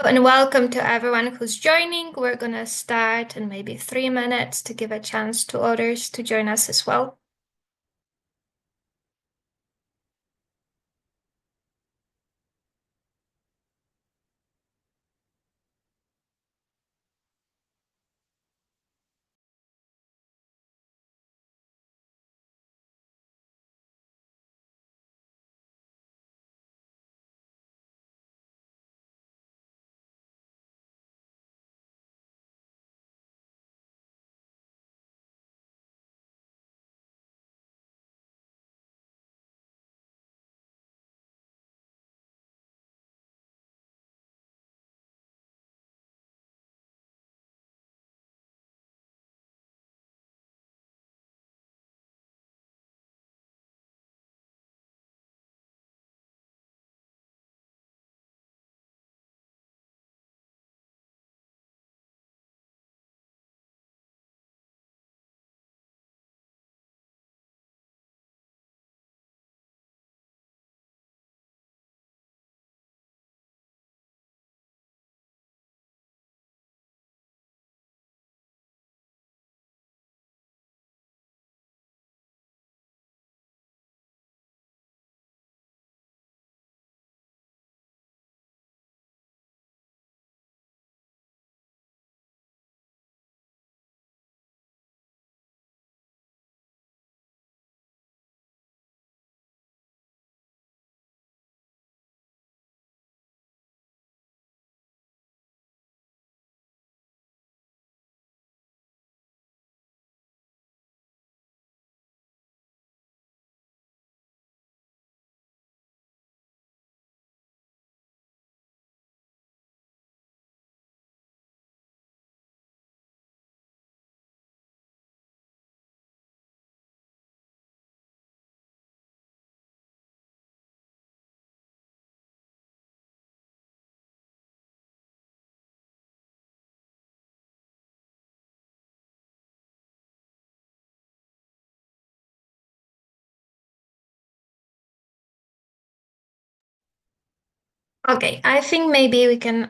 and welcome to everyone who's joining. We're going to start in maybe 3 minutes to give a chance to others to join us as well. Okay, I think maybe we can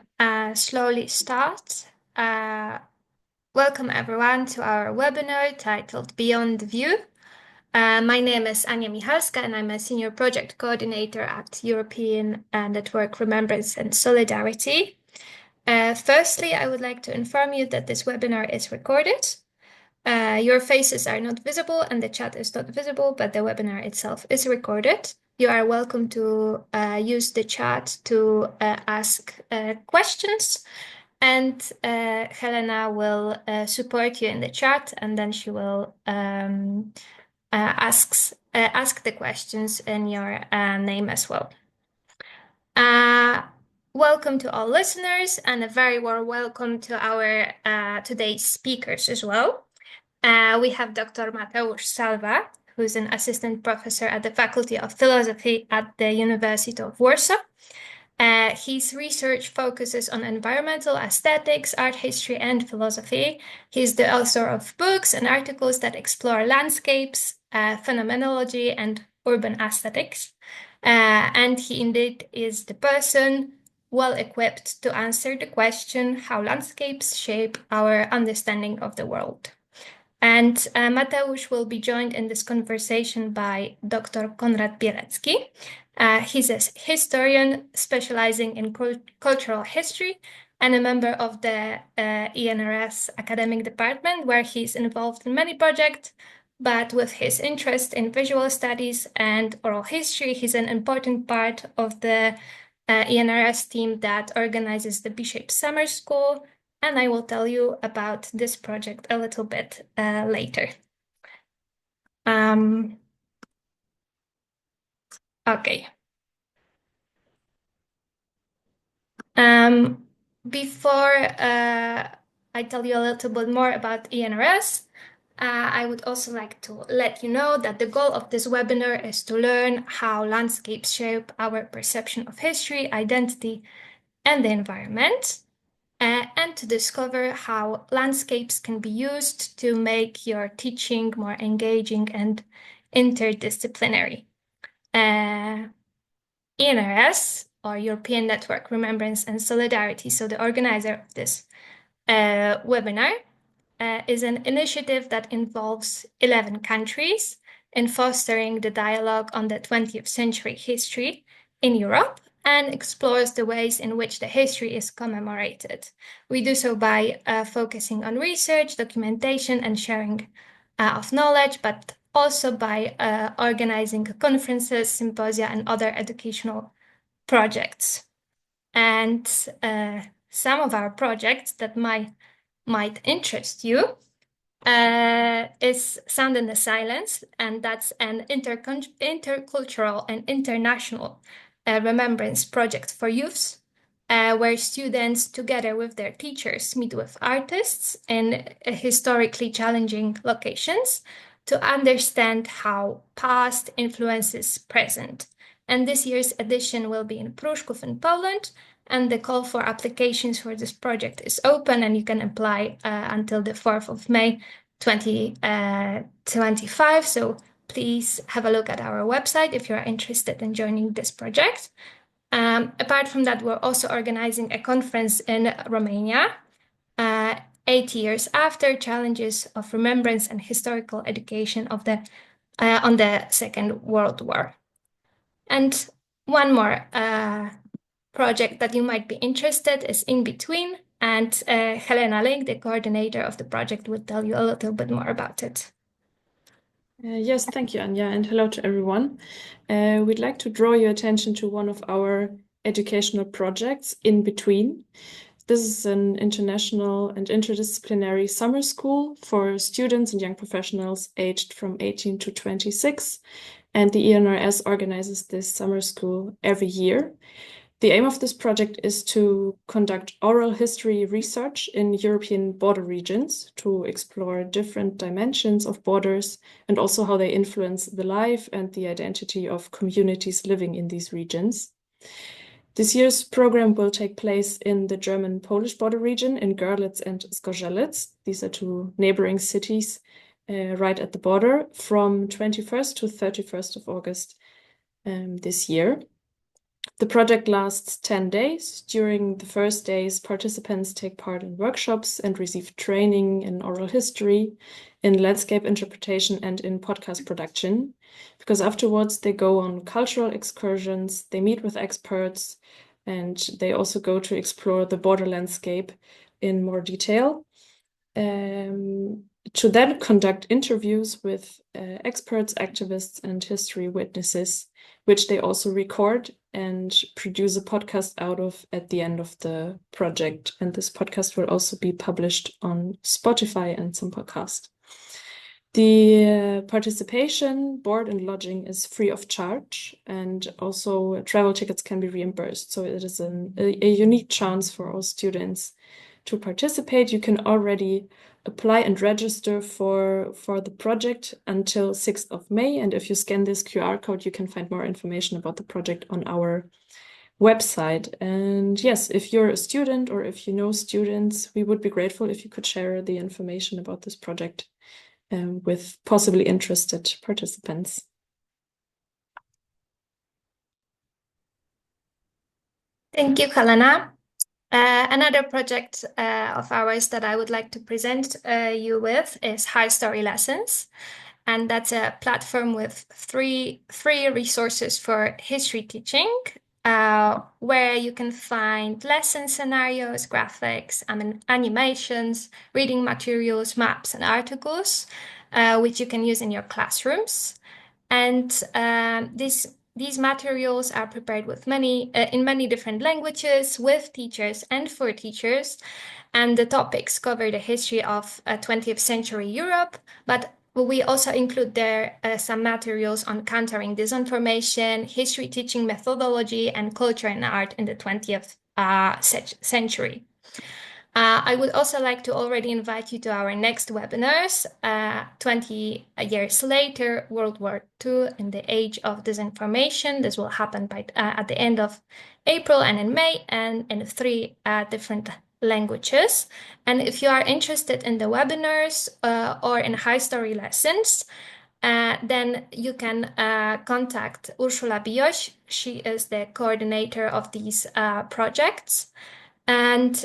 slowly start. Uh, Welcome everyone to our webinar titled Beyond the View. My name is Ania Michalska and I'm a Senior Project Coordinator at European Network Remembrance and Solidarity. Firstly, I would like to inform you that this webinar is recorded. Your faces are not visible and the chat is not visible, but the webinar itself is recorded. You are welcome to use the chat to ask questions, and Helena will support you in the chat, and then she will ask the questions in your name as well. Welcome to all listeners, and a very warm welcome to our today's speakers as well. We have Dr. Mateusz Salwa, who's an assistant professor at the Faculty of Philosophy at the University of Warsaw. His research focuses on environmental aesthetics, art history, and philosophy. He's the author of books and articles that explore landscapes, phenomenology, and urban aesthetics. And he indeed is the person well equipped to answer the question how landscapes shape our understanding of the world. And Mateusz will be joined in this conversation by Dr. Konrad Bielecki. He's a historian specializing in cultural history and a member of the ENRS academic department, where he's involved in many projects. But with his interest in visual studies and oral history, he's an important part of the ENRS team that organizes the B-Shape Summer School, and I will tell you about this project a little bit later. Okay. Before I tell you a little bit more about ENRS, I would also like to let you know that the goal of this webinar is to learn how landscapes shape our perception of history, identity, and the environment, and to discover how landscapes can be used to make your teaching more engaging and interdisciplinary. ENRS or European Network Remembrance and Solidarity, so the organizer of this webinar, is an initiative that involves 11 countries in fostering the dialogue on the 20th century history in Europe and explores the ways in which the history is commemorated. We do so by focusing on research, documentation, and sharing of knowledge, but also by organizing conferences, symposia, and other educational projects. And some of our projects that might interest you is Sound in the Silence, and that's an intercultural and international remembrance project for youths, where students, together with their teachers, meet with artists in historically challenging locations to understand how past influences present. And this year's edition will be in Pruszków in Poland, and the call for applications for this project is open, and you can apply until the 4th of May 2025. So please have a look at our website if you're interested in joining this project. Apart from that, we're also organizing a conference in Romania, 8 years after challenges of remembrance and historical education of on the Second World War. And one more project that you might be interested is In Between, and Helena Link, the coordinator of the project, will tell you a little bit more about it. Yes, thank you, Anja, and hello to everyone. We'd like to draw your attention to one of our educational projects, In Between. This is an international and interdisciplinary summer school for students and young professionals aged from 18 to 26, and the ENRS organizes this summer school every year. The aim of this project is to conduct oral history research in European border regions to explore different dimensions of borders and also how they influence the life and the identity of communities living in these regions. This year's program will take place in the German-Polish border region in Görlitz and Zgorzelec. These are two neighboring cities right at the border from 21st to 31st of August this year. The project lasts 10 days. During the first days, participants take part in workshops and receive training in oral history, in landscape interpretation, and in podcast production. Because afterwards, they go on cultural excursions, they meet with experts, and they also go to explore the border landscape in more detail. To then conduct interviews with experts, activists, and history witnesses, which they also record and produce a podcast out of at the end of the project. And this podcast will also be published on Spotify and some podcast. The participation, board, and lodging is free of charge, and also travel tickets can be reimbursed. So it is a unique chance for all students to participate. You can already apply and register for the project until 6th of May. And if you scan this QR code, you can find more information about the project on our website. And yes, if you're a student or if you know students, we would be grateful if you could share the information about this project with possibly interested participants. Thank you, Helena. Another project of ours that I would like to present you with is High Story Lessons. And that's a platform with free resources for history teaching, where you can find lesson scenarios, graphics, animations, reading materials, maps, and articles, which you can use in your classrooms. And these materials are prepared with in many different languages, with teachers and for teachers. And the topics cover the history of 20th century Europe, but we also include there some materials on countering disinformation, history teaching methodology, and culture and art in the 20th century. I would also like to already invite you to our next webinars, 20 years later, World War II in the Age of Disinformation. This will happen at the end of April and in May, and in 3 different languages. And if you are interested in the webinars or in High Story Lessons, then you can contact Ursula Bioś. She is the coordinator of these projects. And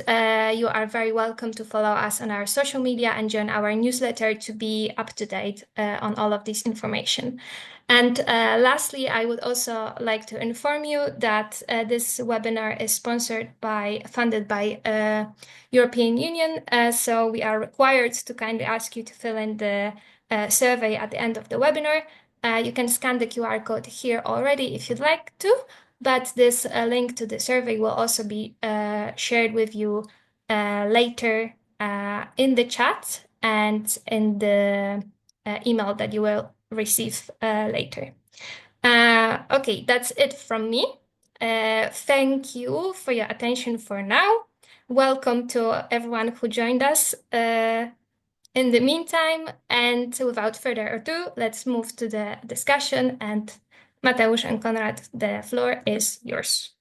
you are very welcome to follow us on our social media and join our newsletter to be up to date on all of this information. And lastly, I would also like to inform you that this webinar is funded by European Union. So we are required to kindly ask you to fill in the survey at the end of the webinar. You can scan the QR code here already if you'd like to, but this link to the survey will also be shared with you later in the chat and in the email that you will receive later. Okay, that's it from me. Thank you for your attention for now. Welcome to everyone who joined us in the meantime, and without further ado, let's move to the discussion. And Mateusz and Konrad, the floor is yours.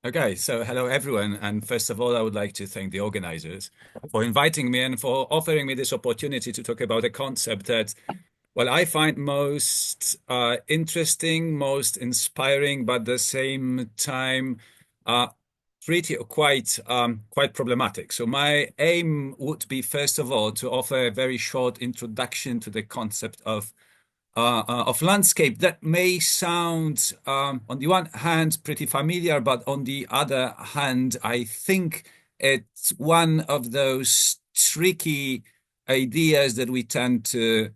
Okay, so hello everyone. And first of all, I would like to thank the organizers for inviting me and for offering me this opportunity to talk about a concept that, well, I find most interesting, most inspiring, but at the same time, quite problematic. So my aim would be, first of all, to offer a very short introduction to the concept of landscape that may sound, on the one hand, pretty familiar, but on the other hand, I think it's one of those tricky ideas that we tend to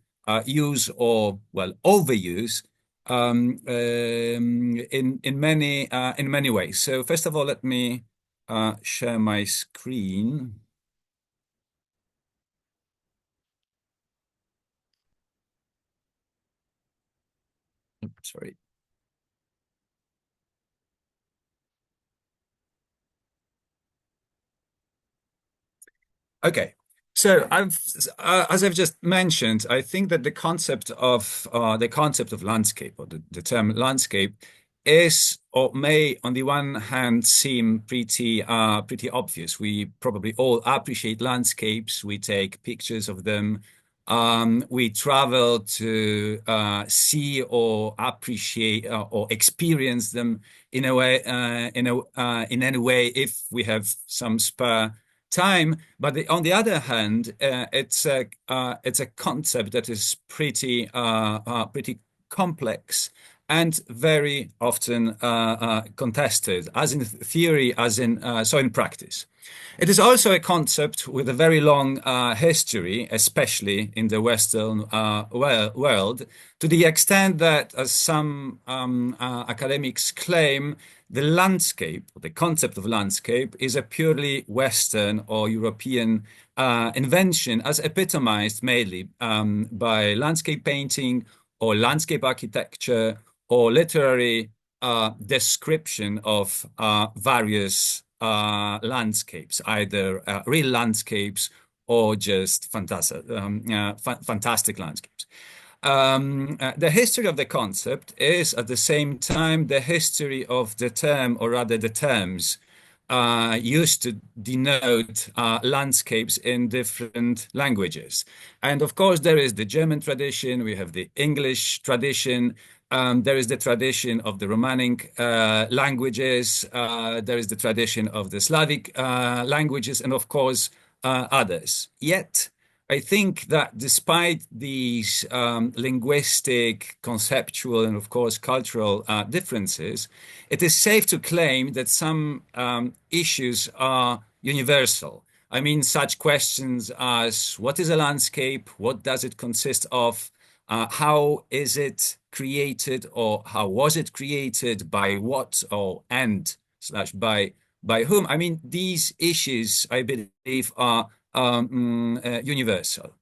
use or, well, overuse in many ways. So first of all, let me share my screen. Sorry. Okay, so as I've just mentioned, I think that the concept of landscape, or the term landscape, is or may, on the one hand, seem pretty obvious. We probably all appreciate landscapes. We take pictures of them. We travel to see or appreciate or experience them in a way, in any way, if we have some spare time. But on the other hand, it's a concept that is pretty complex and very often contested, as in theory, as in so in practice. It is also a concept with a very long history, especially in the Western world, to the extent that, as some academics claim, the landscape, the concept of landscape, is a purely Western or European invention, as epitomized mainly by landscape painting or landscape architecture or literary description of various landscapes, either real landscapes or just fantastic landscapes. The history of the concept is at the same time the history of the term, or rather the terms used to denote landscapes in different languages. And of course, there is the German tradition, we have the English tradition, there is the tradition of the Romanic languages, there is the tradition of the Slavic languages, and of course, others. Yet, I think that despite these linguistic, conceptual, and of course cultural differences, it is safe to claim that some issues are universal. I mean, such questions as what is a landscape? What does it consist of? How is it created, or how was it created? By what, or and slash by whom? I mean, these issues, I believe, are universal.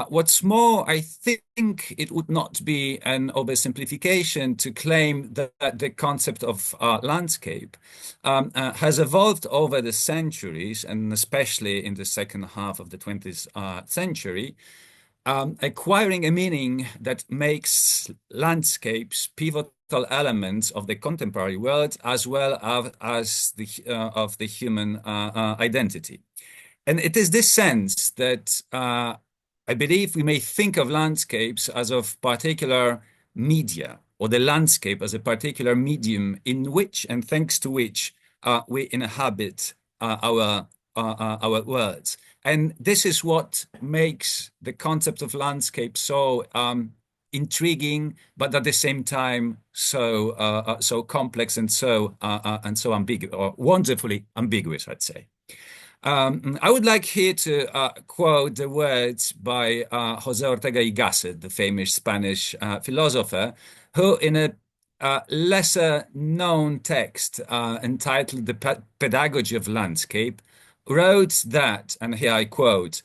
What's more, I think it would not be an oversimplification to claim that the concept of landscape has evolved over the centuries, and especially in the second half of the 20th century, acquiring a meaning that makes landscapes pivotal elements of the contemporary world, as well as of the human identity. And it is this sense that I believe we may think of landscapes as of particular media, or the landscape as a particular medium in which and thanks to which we inhabit our worlds. And this is what makes the concept of landscape so intriguing, but at the same time so complex and so ambiguous, or wonderfully ambiguous, I'd say. I would like here to quote the words by José Ortega y Gasset, the famous Spanish philosopher, who, in a lesser known text entitled The Pedagogy of Landscape, wrote that, and here I quote,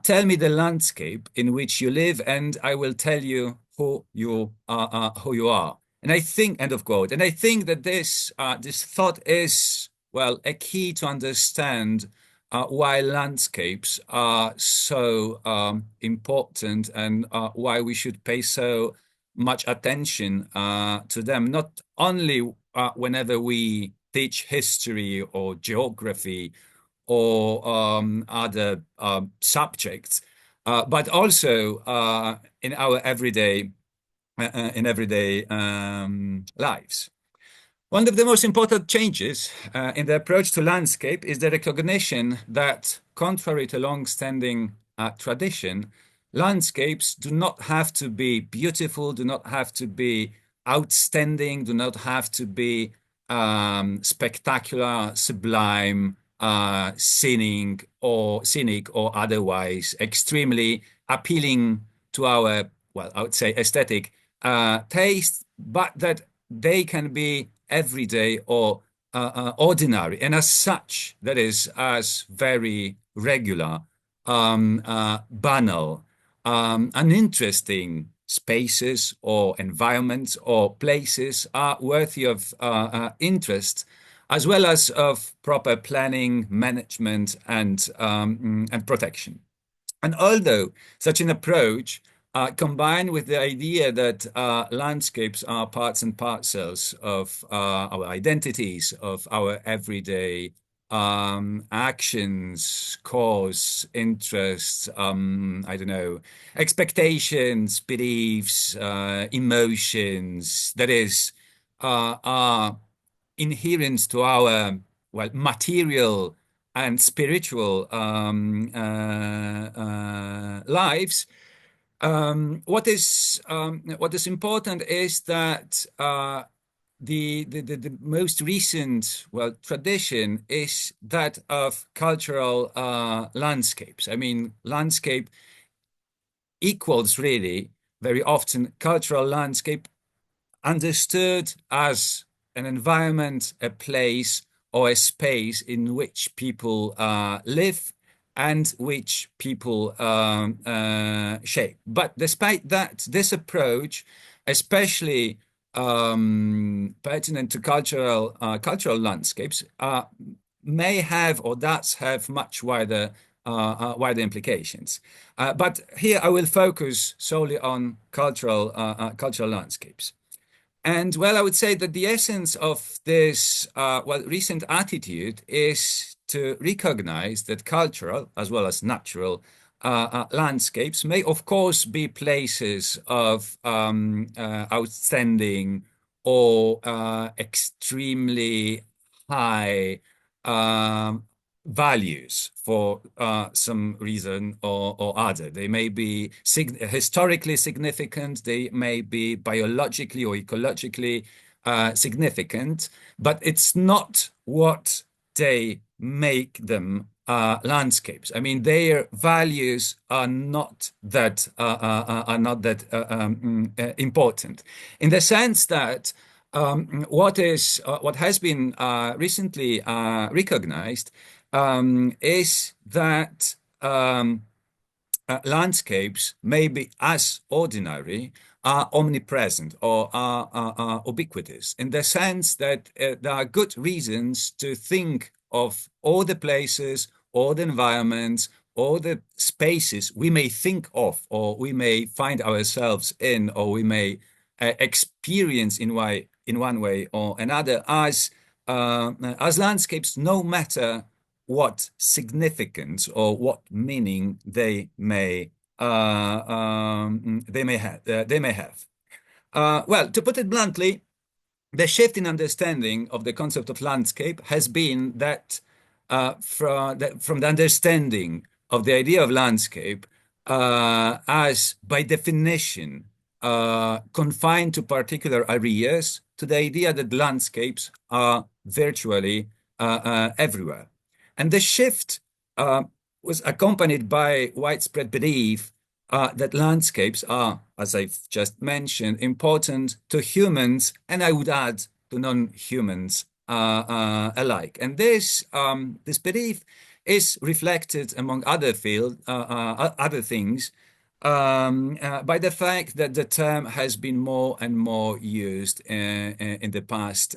"Tell me the landscape in which you live, and I will tell you who you are." And I think, end of quote. And I think that this thought is, well, a key to understand why landscapes are so important, and why we should pay so much attention to them, not only whenever we teach history or geography or other subjects, but also in our everyday lives. One of the most important changes in the approach to landscape is the recognition that, contrary to long-standing tradition, landscapes do not have to be beautiful, do not have to be outstanding, do not have to be spectacular, sublime, scenic, or otherwise extremely appealing to our, well, I would say aesthetic taste, but that they can be everyday or ordinary, and as such, that is, as very regular, banal, uninteresting spaces or environments or places are worthy of interest, as well as of proper planning, management, and protection. And although such an approach, combined with the idea that landscapes are parts and parcels of our identities, of our everyday actions, cause, interests, I don't know, expectations, beliefs, emotions, that is, are inherent to our, well, material and spiritual lives. What is important is that the most recent, well, tradition is that of cultural landscapes. I mean, landscape equals really very often cultural landscape, understood as an environment, a place, or a space in which people live and which people shape. But despite that, this approach, especially pertinent to cultural landscapes, may have, or does have, much wider implications. But here I will focus solely on cultural landscapes. And, well, I would say that the essence of this well, recent attitude is to recognize that cultural as well as natural landscapes may, of course, be places of outstanding or extremely high values for some reason or other. They may be historically significant, they may be biologically or ecologically significant, but it's not what they make them landscapes. I mean, their values are not that important, in the sense that what has been recently recognized is that landscapes may be as ordinary, are omnipresent, or are ubiquitous, in the sense that there are good reasons to think of all the places, all the environments, all the spaces we may think of, or we may find ourselves in, or we may experience in one way or another as landscapes, no matter what significance or what meaning they may they may have. Well, to put it bluntly, the shift in understanding of the concept of landscape has been that from the understanding of the idea of landscape as, by definition, confined to particular areas, to the idea that landscapes are virtually everywhere. And the shift was accompanied by widespread belief that landscapes are, as I've just mentioned, important to humans, and I would add to non-humans alike. And this belief is reflected, among other other things, by the fact that the term has been more and more used in the past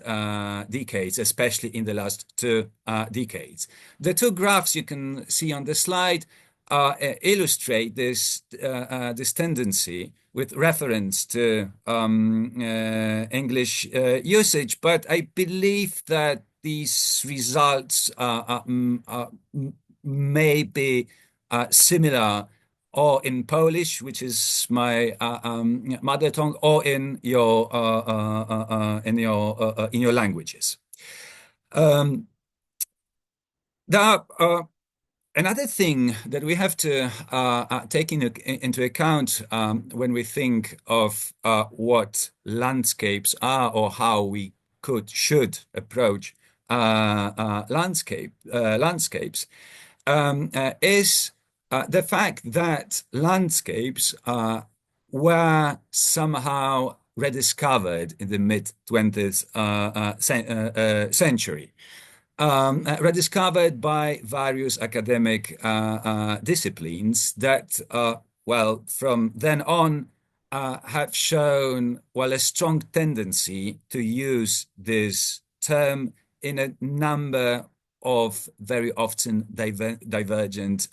decades, especially in the last 2 decades. The two graphs you can see on the slide illustrate this tendency with reference to English usage, but I believe that these results may be similar or in Polish, which is my mother tongue, or in your languages. There are another thing that we have to take into account when we think of what landscapes are or how we should approach landscapes is the fact that landscapes were somehow rediscovered in the mid-20th century. Rediscovered by various academic disciplines that, well, from then on have shown, well, a strong tendency to use this term in a number of very often divergent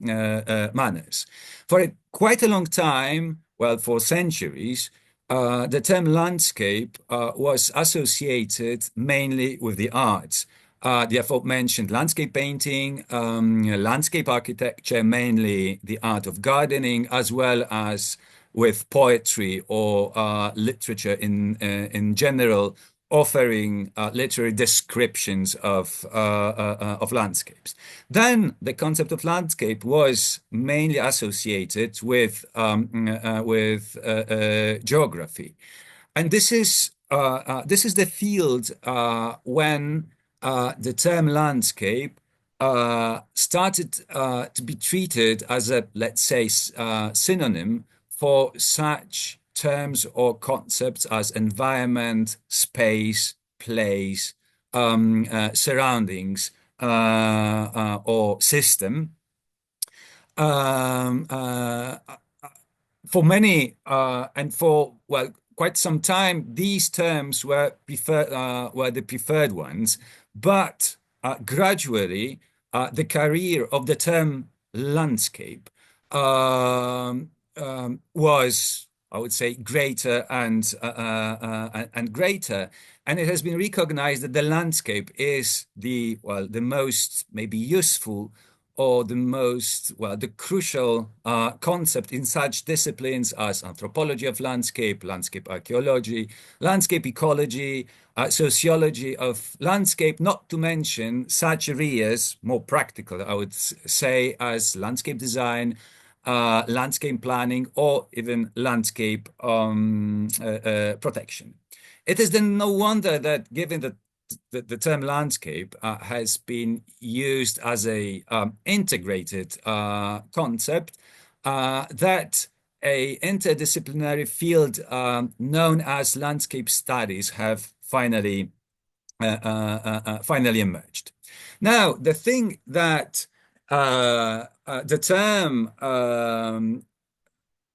manners. For quite a long time, well, for centuries, the term landscape was associated mainly with the arts. The aforementioned landscape painting, landscape architecture, mainly the art of gardening, as well as with poetry or literature in general, offering literary descriptions of landscapes. Then the concept of landscape was mainly associated with geography, and this is the field when the term landscape started to be treated as a, let's say, synonym for such terms or concepts as environment, space, place, surroundings, or system. For many and for, well, quite some time, these terms were the preferred ones, but gradually the career of the term landscape was, I would say, greater and greater, and it has been recognized that the landscape is the most maybe useful or the crucial concept in such disciplines as anthropology of landscape, landscape archaeology, landscape ecology, sociology of landscape, not to mention such areas, more practical, I would say, as landscape design, landscape planning, or even landscape protection. It is then no wonder that, given that the term landscape has been used as a integrated concept, that a interdisciplinary field known as landscape studies have finally emerged. Now, the thing that the term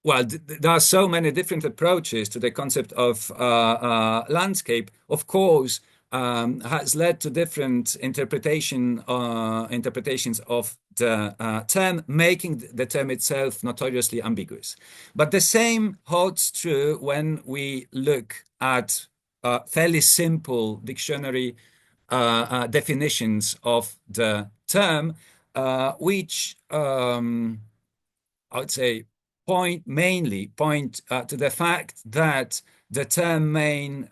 there are so many different approaches to the concept of landscape, of course, has led to different interpretations of the term, making the term itself notoriously ambiguous. But the same holds true when we look at fairly simple dictionary definitions of the term, which I would say, mainly point to the fact that the term may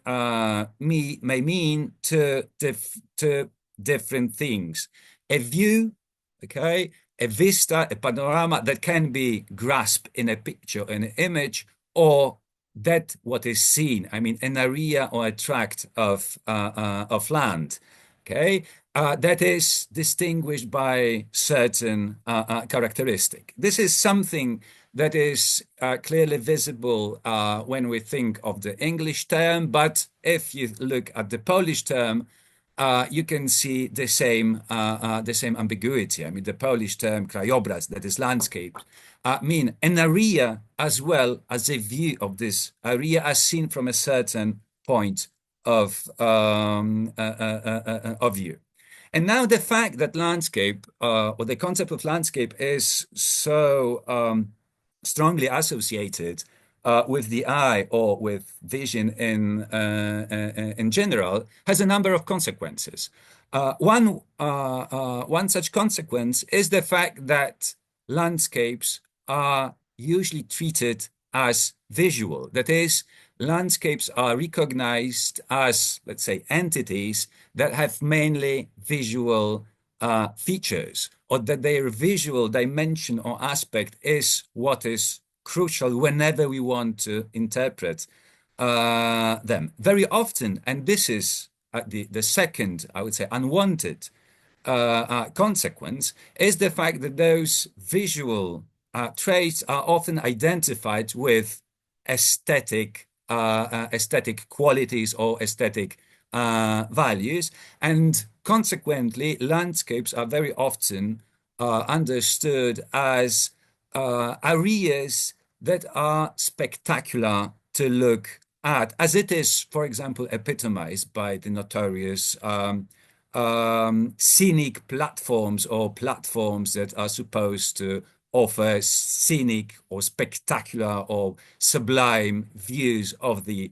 mean to different things. A view, okay, a vista, a panorama that can be grasped in a picture, in an image, or that what is seen. I mean, an area or a tract of land. Okay, that is distinguished by certain characteristic. This is something that is clearly visible when we think of the English term, but if you look at the Polish term, you can see the same ambiguity. I mean, the Polish term krajobraz, that is landscape, mean an area as well as a view of this area as seen from a certain point of view. And now the fact that landscape or the concept of landscape is so strongly associated with the eye or with vision in general has a number of consequences. One such consequence is the fact that landscapes are usually treated as visual. That is, landscapes are recognized as, let's say, entities that have mainly visual features, or that their visual dimension or aspect is what is crucial whenever we want to interpret them. Very often, and this is the second, I would say, unwanted consequence, is the fact that those visual traits are often identified with aesthetic qualities or aesthetic values, and consequently, landscapes are very often understood as areas that are spectacular to look at, as it is, for example, epitomized by the notorious scenic platforms, or platforms that are supposed to offer scenic or spectacular or sublime views of the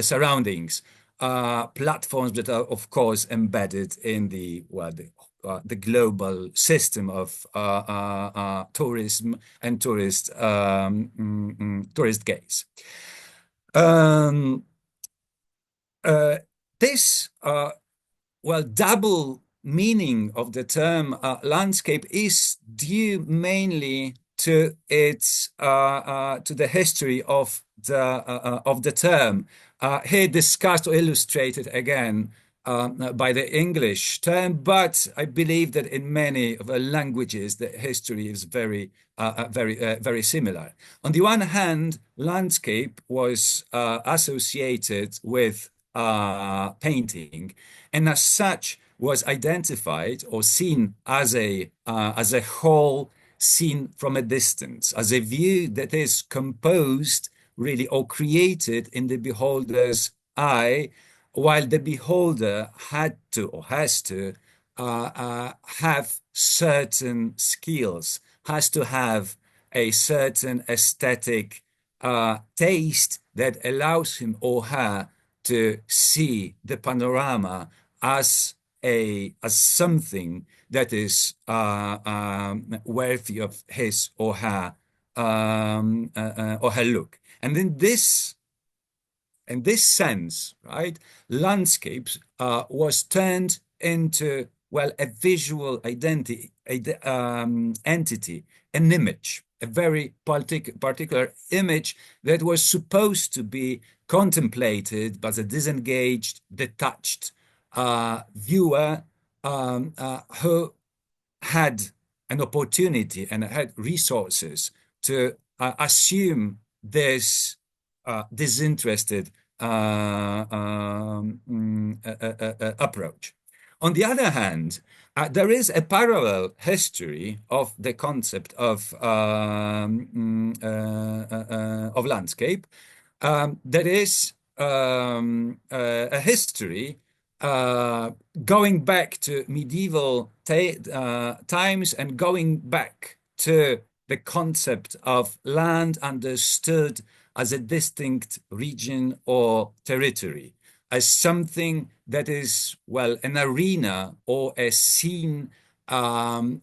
surroundings. Platforms that are, of course, embedded in the global system of tourism and tourist gaze. This double meaning of the term landscape is due mainly to its to the history of the term, here discussed or illustrated again by the English term, but I believe that in many of the languages the history is very similar. On the one hand, landscape was associated with painting, and as such was identified or seen as a whole, seen from a distance, as a view that is composed really or created in the beholder's eye, while the beholder had to or has to have certain skills, has to have a certain aesthetic taste that allows him or her to see the panorama as something that is worthy of his or her look. And in this sense, right, landscapes was turned into, well, a visual entity, an image, a very particular image that was supposed to be contemplated by the disengaged, detached viewer who had an opportunity and had resources to assume this disinterested approach. On the other hand, there is a parallel history of the concept of landscape. That is a history going back to medieval times, and going back to the concept of land understood as a distinct region or territory, as something that is, well, an arena or a scene on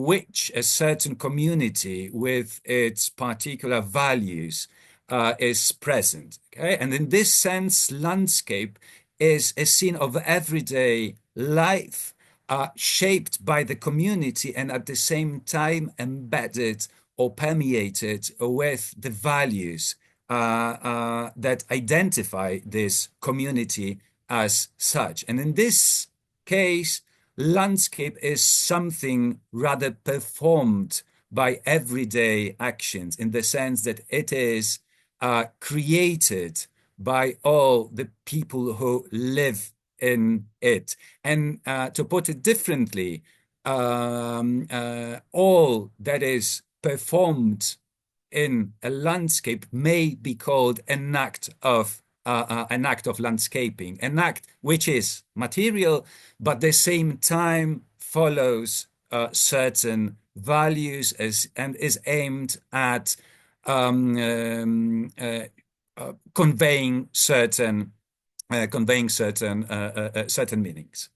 which a certain community with its particular values is present. Okay? And in this sense, landscape is a scene of everyday life shaped by the community and at the same time embedded or permeated with the values that identify this community as such. And in this case, landscape is something rather performed by everyday actions in the sense that it is created by all the people who live in it. And to put it differently, all that is performed in a landscape may be called an act of landscaping, an act which is material, but at the same time follows certain values and is aimed at conveying certain certain meanings.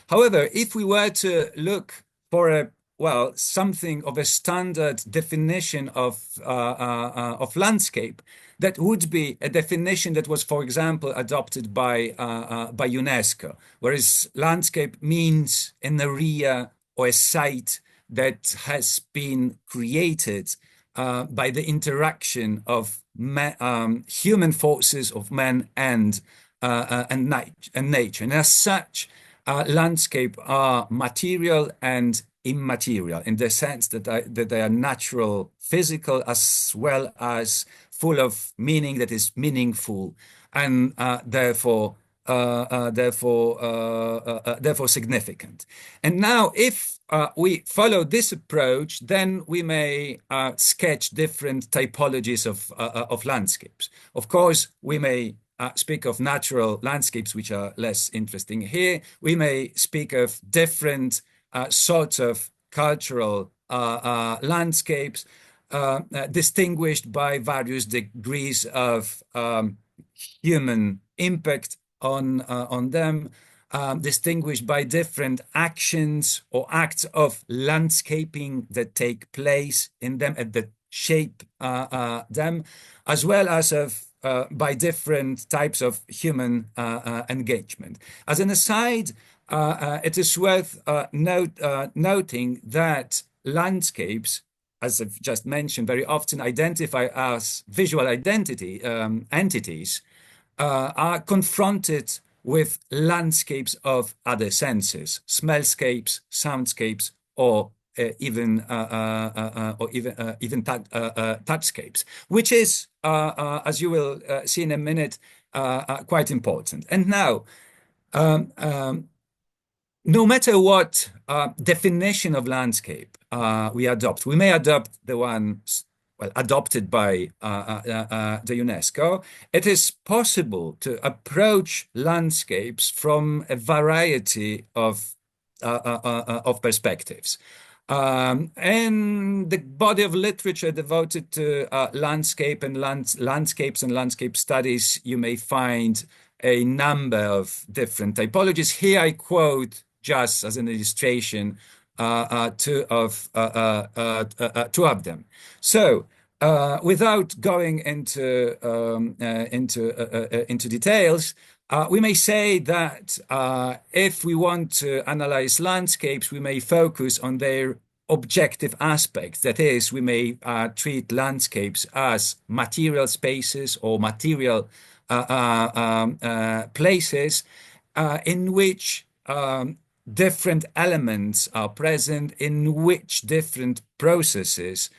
However, if we were to look for something of a standard definition of landscape, that would be a definition that was, for example, adopted by UNESCO, whereas landscape means an area or a site that has been created by the interaction of human forces of man and nature. And as such, landscape are material and immaterial in the sense that they are natural, physical, as well as full of meaning that is meaningful and therefore significant. And now, if we follow this approach, then we may sketch different typologies of landscapes. Of course, we may speak of natural landscapes, which are less interesting here. We may speak of different sorts of cultural landscapes, distinguished by various degrees of human impact on them, distinguished by different actions or acts of landscaping that take place in them and that shape them, as well as by different types of human engagement. As an aside, it is worth noting that landscapes, as I've just mentioned, very often identify as visual identity entities, are confronted with landscapes of other senses, smellscapes, soundscapes, or even touchscapes, which is, as you will see in a minute, quite important. And now, no matter what definition of landscape we adopt, we may adopt the one adopted by the UNESCO. It is possible to approach landscapes from a variety of perspectives. In the body of literature devoted to landscapes and landscape studies, you may find a number of different typologies. Here I quote, just as an illustration, two of them. So, without going into details, we may say that if we want to analyze landscapes, we may focus on their objective aspects. That is, we may treat landscapes as material spaces or material places in which different elements are present, in which different processes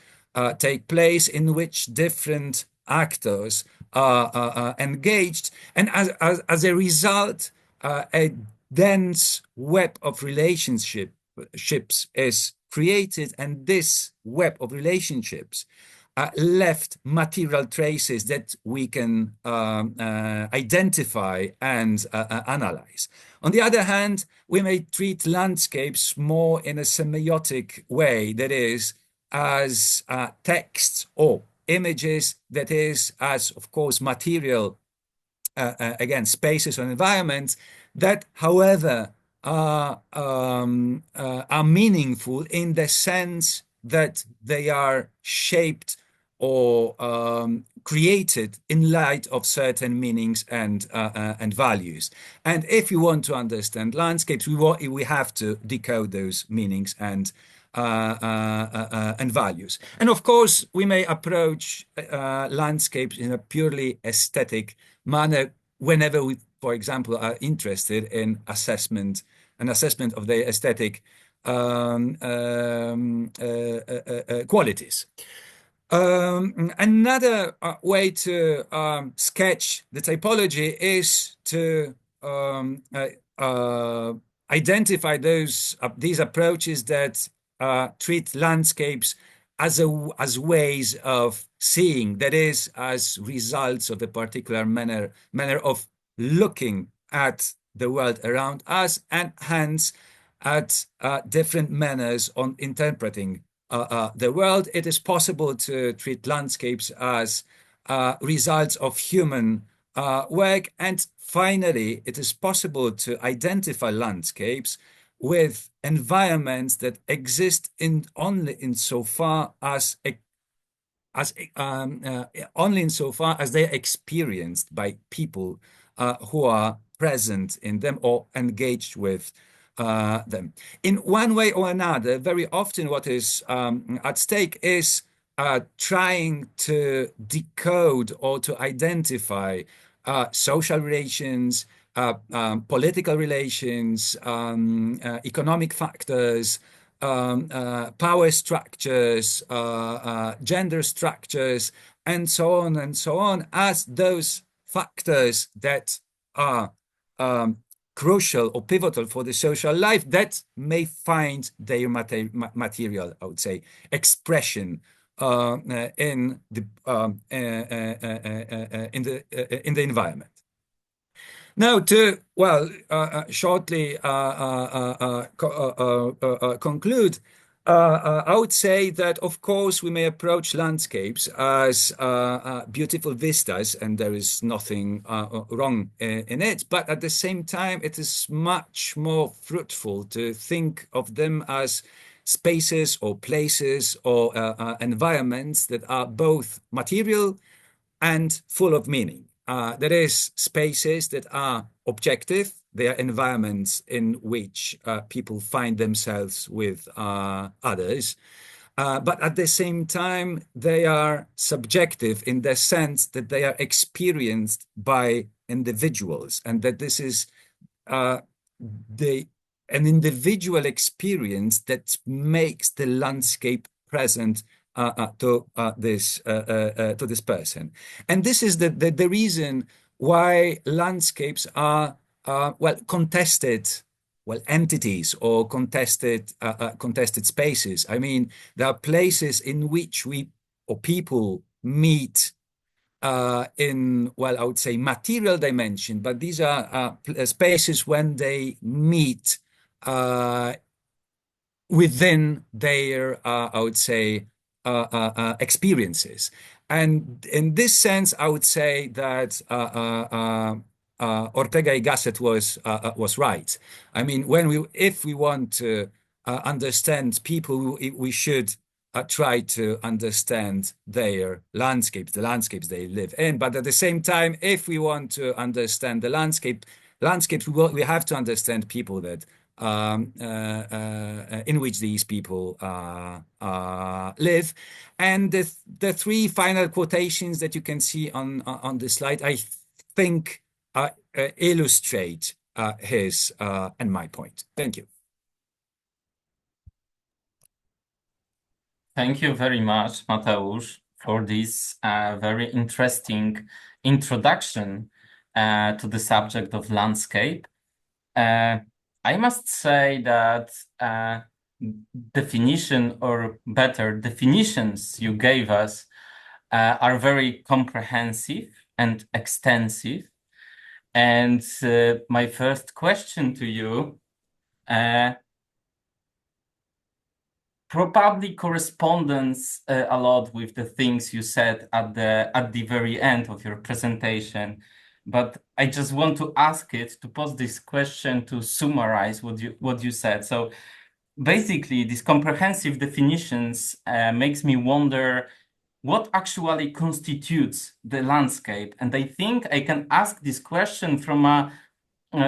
take place, in which different actors are engaged, and as a result, a dense web of relationships is created, and this web of relationships left material traces that we can identify and analyze. On the other hand, we may treat landscapes more in a semiotic way, that is, as texts or images, that is, as, of course, material, again, spaces or environments that, however, are meaningful in the sense that they are shaped or created in light of certain meanings and values. And if you want to understand landscapes, we have to decode those meanings and values. And of course, we may approach landscapes in a purely aesthetic manner whenever we, for example, are interested in an assessment of their aesthetic qualities. Another way to sketch the typology is to identify these approaches that treat landscapes as ways of seeing, that is, as results of a particular manner of looking at the world around us, and hence at different manners on interpreting the world. It is possible to treat landscapes as results of human work. And finally, it is possible to identify landscapes with environments that exist only insofar as they're experienced by people who are present in them or engaged with them. In one way or another, very often what is at stake is trying to decode or to identify social relations, political relations, economic factors, power structures, gender structures, and so on, as those factors that are crucial or pivotal for the social life that may find their material, I would say, expression in the environment. Now, to shortly conclude, I would say that, of course, we may approach landscapes as beautiful vistas, and there is nothing wrong in it. But at the same time, it is much more fruitful to think of them as spaces or places or environments that are both material and full of meaning. That is, spaces that are objective. They are environments in which people find themselves with others. But at the same time, they are subjective in the sense that they are experienced by individuals, and that this is an individual experience that makes the landscape present to this person. And this is the reason why landscapes are contested entities or contested spaces. I mean, there are places in which people meet in, I would say, material dimension, but these are spaces when they meet within their, I would say, experiences. And in this sense, I would say that Ortega y Gasset was right. I mean, if we want to understand people, we should try to understand their landscapes, the landscapes they live in. But at the same time, if we want to understand the landscapes, we have to understand people that in which these people live. And the three final quotations that you can see on the slide, I think illustrate his and my point. Thank you. Thank you very much, Mateusz, for this very interesting introduction to the subject of landscape. I must say that definition, or better, definitions you gave us are very comprehensive and extensive. And my first question to you probably corresponds a lot with the things you said at the very end of your presentation, but I just want to ask it to pose this question to summarize what you said. So basically, these comprehensive definitions makes me wonder what actually constitutes the landscape. And I think I can ask this question from a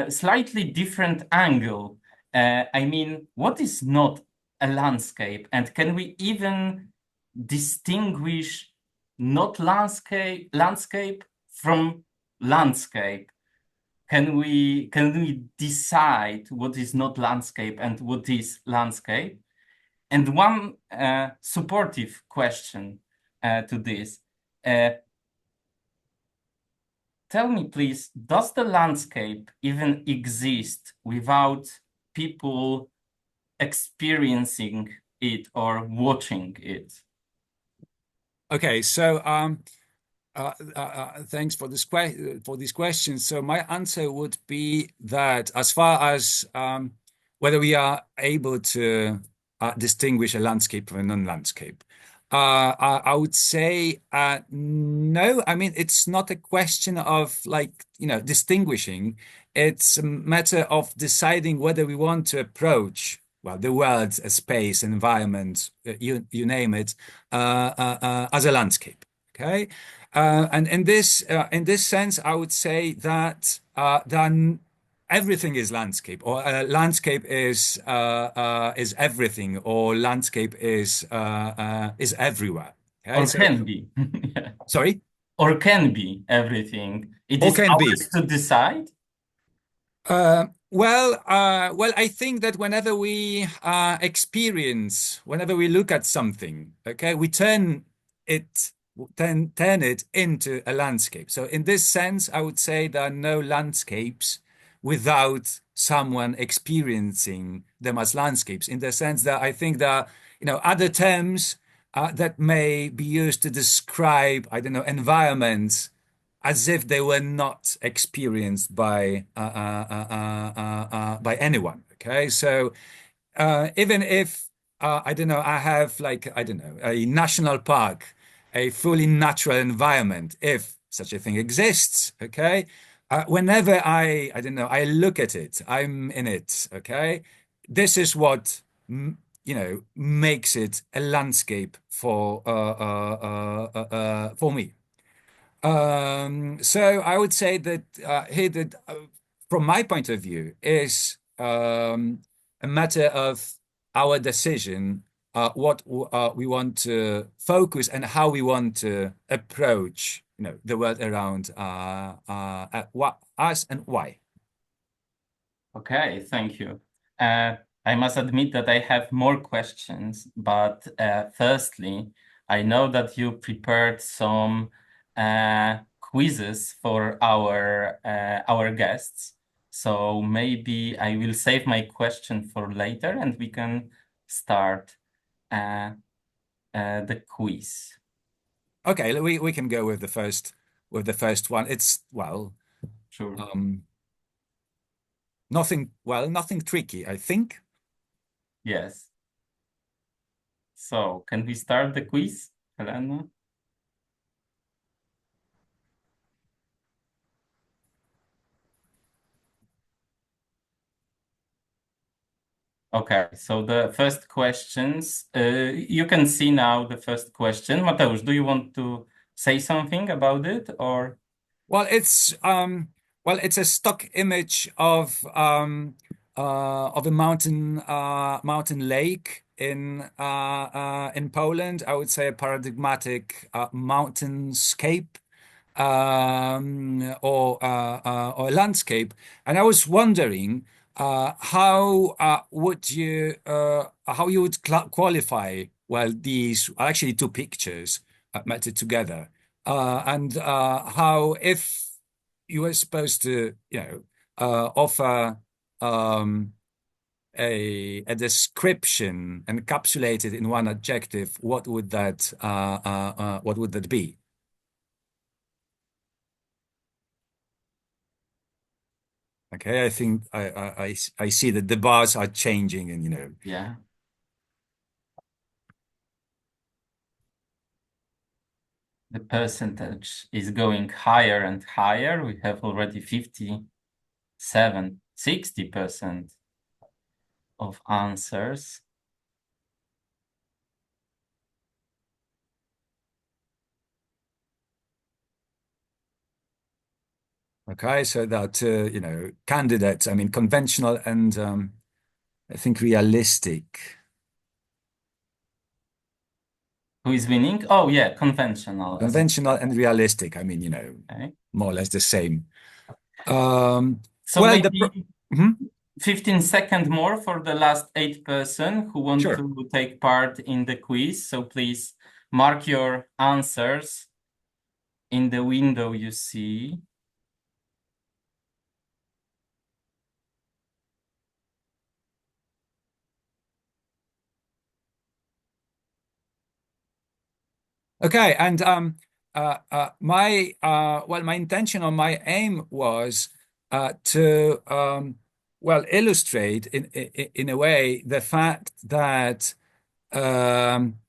slightly different angle. I mean, what is not a landscape? And can we even distinguish not landscape from landscape? Can we decide what is not landscape and what is landscape? And one supportive question to this. Tell me, please, does the landscape even exist without people experiencing it or watching it? Okay, so thanks for these questions. So my answer would be that as far as whether we are able to distinguish a landscape from a non-landscape, I would say no. I mean, it's not a question of like, distinguishing. It's a matter of deciding whether we want to approach, well, the world, a space, environment, you name it, as a landscape. Okay. And in this sense, I would say that then everything is landscape, or landscape is everything, or landscape is everywhere. Okay, Or so can be. Yeah. sorry, Or can be everything. It or is can be. ours to decide. Well, I think that whenever we whenever we look at something, okay, we it, turn it into a landscape. So in this sense, I would say there are no landscapes without someone experiencing them as landscapes. In the sense that I think that, other terms that may be used to describe, I don't know, environments as if they were not experienced by anyone. Okay, so even if I don't know, I have like I don't know a national park, a fully natural environment, if such a thing exists. Okay, whenever I don't know, I look at it, I'm in it. Okay, this is what makes it a landscape for me. So I would say that here that from my point of view is a matter of our decision what we want to focus and how we want to approach the world around us and why. Okay, thank you. I must admit that I have more questions, but firstly, I know that you prepared some quizzes for our guests. So maybe I will save my question for later, and we can start the quiz. Okay, we can go with the first one. It's Sure. nothing tricky, I think. Yes. So can we start the quiz, Helena? Okay, so the first questions, you can see now the first question. Mateusz, do you want to say something about it or? Well, it's a stock image of a mountain lake in Poland. I would say a paradigmatic mountainscape or a landscape. And I was wondering how you would qualify, well, these are actually two pictures matched together, and how, if you were supposed to offer um, a description encapsulated in one adjective, what would that be? Okay, I think I see that the bars are changing, and Yeah. the percentage is going higher and higher. We have already 57, 60% of answers. Okay, so that candidates, I mean, conventional and I think realistic. Who is winning? Oh, yeah, conventional. Conventional and realistic. I mean, Okay. more or less the same. So Well, maybe 15 seconds more for the last 8 person who want Sure. to take part in the quiz. So please mark your answers in the window you see. Okay, and my intention or my aim was to illustrate in a way the fact that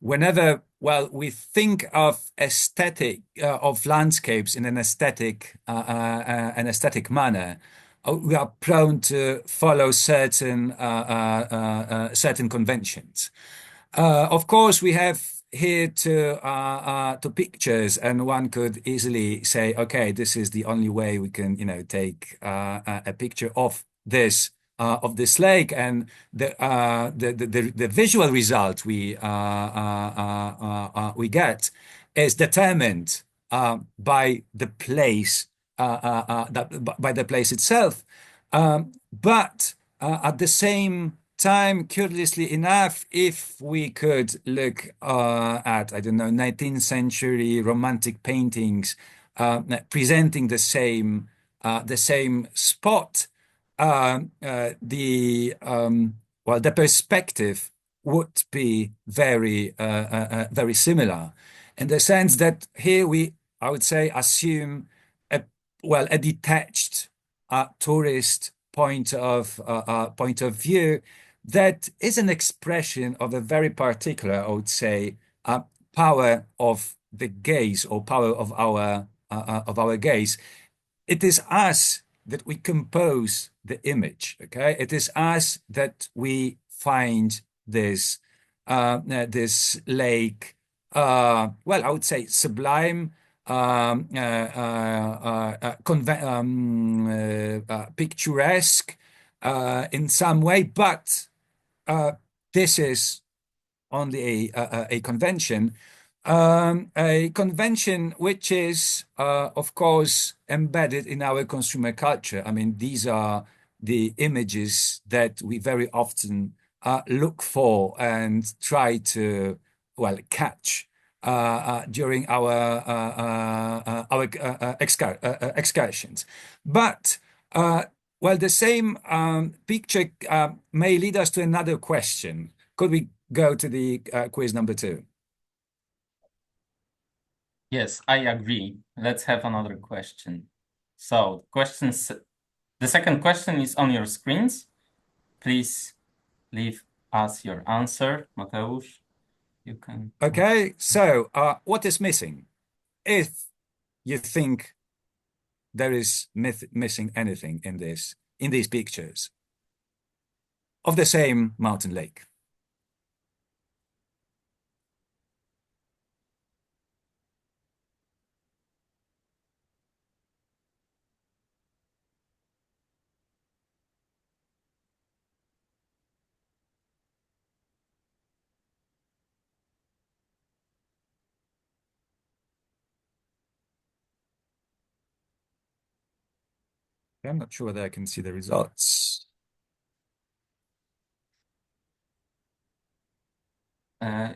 whenever we think of aesthetic of landscapes in an aesthetic manner, we are prone to follow certain conventions. Of course, we have here to pictures, and one could easily say, okay, this is the only way we can, take a picture of this lake, and the visual result we get is determined by the place by the place itself. But at the same time, curiously enough, if we could look at, I don't know, 19th century romantic paintings presenting the same spot, the perspective would be very similar, in the sense that here I would say, assume a detached tourist point of view that is an expression of a very particular, I would say, power of the gaze, or power of our gaze. It is us that we compose the image. Okay, it is us that we find this lake. I would say sublime, picturesque in some way, but this is only a convention. A convention which is, of course, embedded in our consumer culture. I mean, these are the images that we very often look for and try to, catch during our excursions. But the same picture may lead us to another question. Could we go to the quiz number 2? Yes, I agree. Let's have another question. So, the second question is on your screens. Please leave us your answer, Mateusz. You can. Okay, so what is missing? If you think there is missing anything in these pictures of the same mountain lake. I'm not sure whether I can see the results.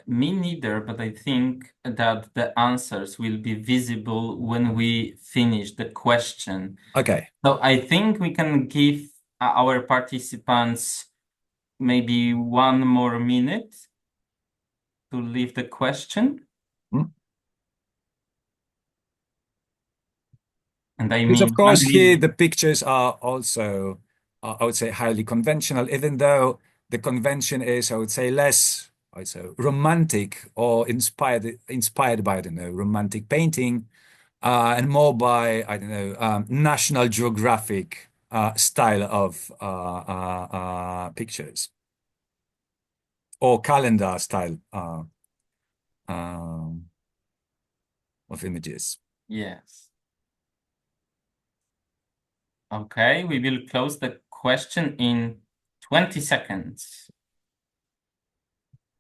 Me neither, but I think that the answers will be visible when we finish the question. Okay. So I think we can give our participants maybe 1 more minute to leave the question. And I Because mean, of course, here the pictures are also, I would say, highly conventional, even though the convention is, I would say, less also romantic or inspired by, I don't know, romantic painting, and more by, I don't know, National Geographic style of pictures or calendar style um, of images. Yes. Okay, we will close the question in 20 seconds.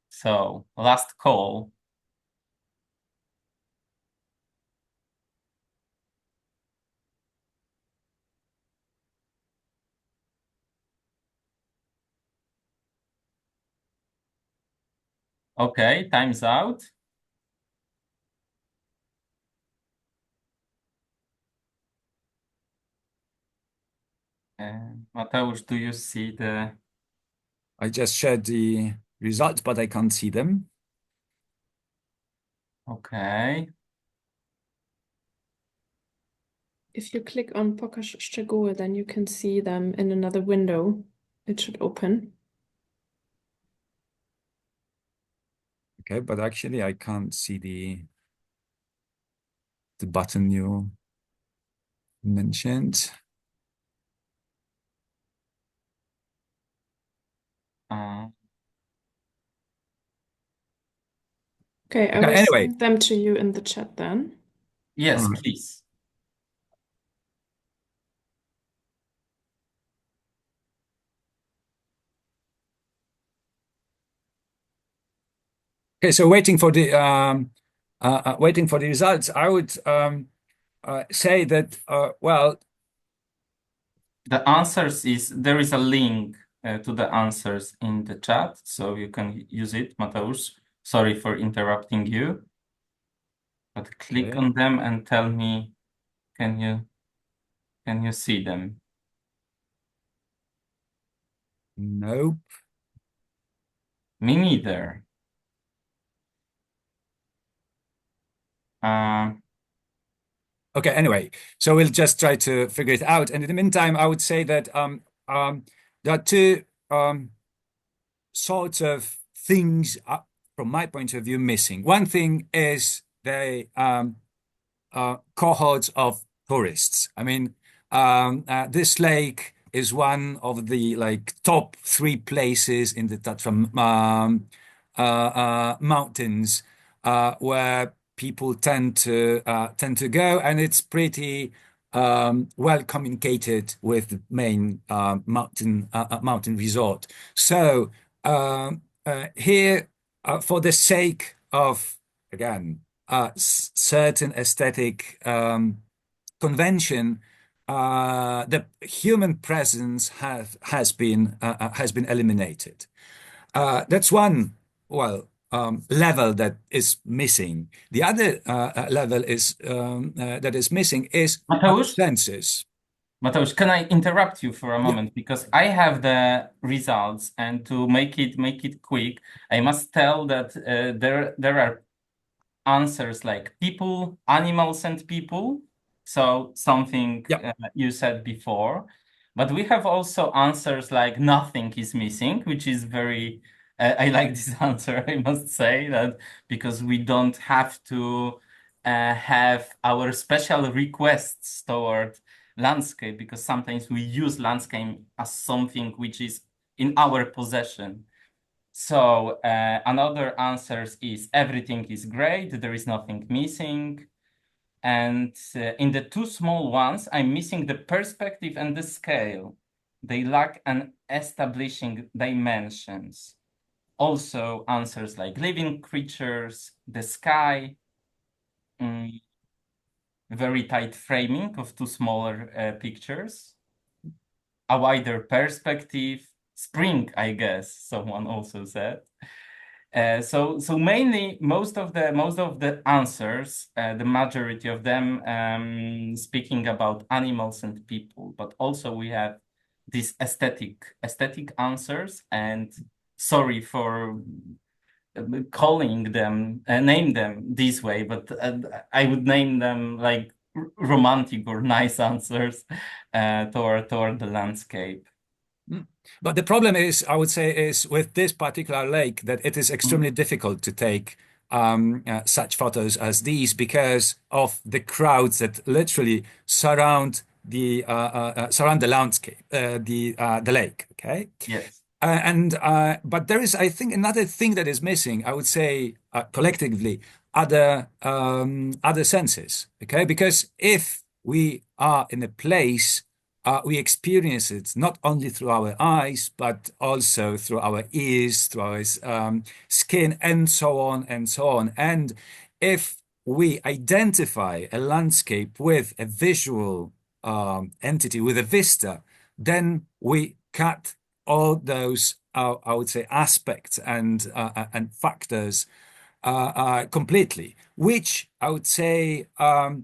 So, last call. Okay, time's out. Mateusz, do you see the... I just shared the results, but I can't see them. Okay. If you click on Pokaż szczegóły, then you can see them in another window. It should open. Okay, but actually I can't see the button you mentioned. Okay, I Okay, will anyway. send them to you in the chat then. Yes, All right. please. Okay, so waiting for the results, I would say that well, The answers is, there is a link to the answers in the chat, so you can use it, Mateusz. Sorry for interrupting you, but click okay. on them and tell me, can you see them? Nope. Me neither. Okay, anyway, so we'll just try to figure it out. And in the meantime, I would say that there are two sorts of things from my point of view missing. One thing is the cohorts of tourists. I mean, this lake is one of the like top three places in the Tatra mountains where people tend to go, and it's pretty well communicated with the main mountain resort. So here, for the sake of again certain aesthetic convention, the human presence has been eliminated. That's one level that is missing. The other level is that is missing is Mateusz? senses. Mateusz, can I interrupt you for a moment? Because I have the results, and to make it quick, I must tell that there are answers like people, animals, and people. So something you said before. But we have also answers like nothing is missing, which is very, I like this answer, I must say that, because we don't have to have our special requests toward landscape, because sometimes we use landscape as something which is in our possession. So another answer is everything is great, there is nothing missing. And in the two small ones, I'm missing the perspective and the scale. They lack an establishing dimensions. Also answers like living creatures, the sky, very tight framing of two smaller pictures, a wider perspective, spring, I guess, someone also said. So mainly most of the answers, the majority of them speaking about animals and people, but also we have these aesthetic answers. And sorry for calling them name them this way, but I would name them like romantic or nice answers toward the landscape. Mm. But the problem is, I would say, is with this particular lake that it is extremely difficult to take such photos as these because of the crowds that literally surround the landscape, the lake. Okay, Yes. but there is, I think, another thing that is missing. I would say collectively, other senses. Okay, because if we are in a place, we experience it not only through our eyes, but also through our ears, through our skin, and so on and so on. And if we identify a landscape with a visual entity, with a vista, then we cut all those, I would say, aspects and factors completely, which I would say uh,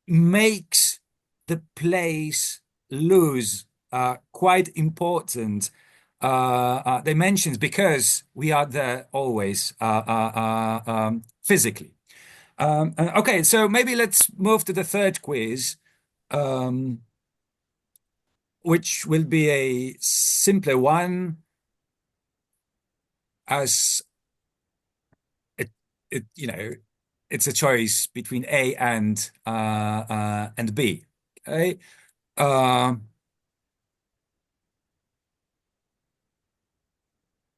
makes the place lose quite important dimensions because we are there always physically. Okay, so maybe let's move to the third quiz, um, which will be a simpler one, as it, it's a choice between A and B. Okay. Um,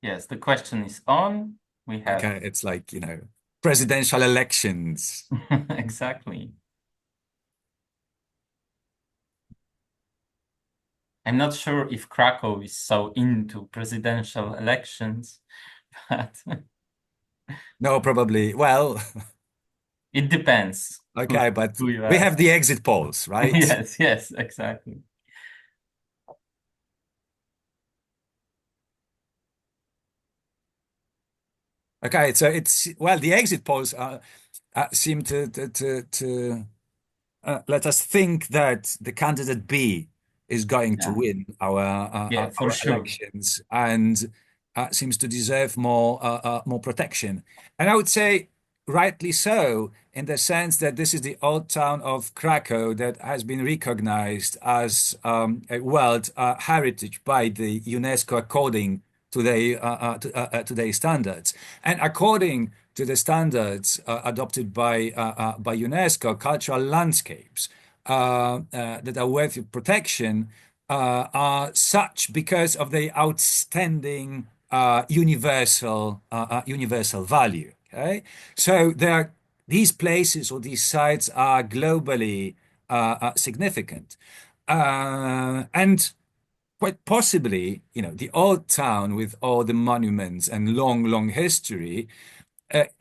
Yes, the question is on. We have okay, it's like, presidential elections. exactly. I'm not sure if Krakow is so into presidential elections, but No, probably. Well, it depends okay, but who you we ask. have the exit polls, right? Yes, yes, exactly. Okay, so well, the exit polls seem to let us think that the candidate B is going to Yeah, win yeah, for our sure. elections and seems to deserve more protection. And I would say rightly so, in the sense that this is the old town of Krakow that has been recognized as a World Heritage by the UNESCO according to their standards. And according to the standards adopted by UNESCO, cultural landscapes that are worthy of protection are such because of their outstanding universal value. Okay, so these places or these sites are globally significant, and quite possibly, the old town with all the monuments and long history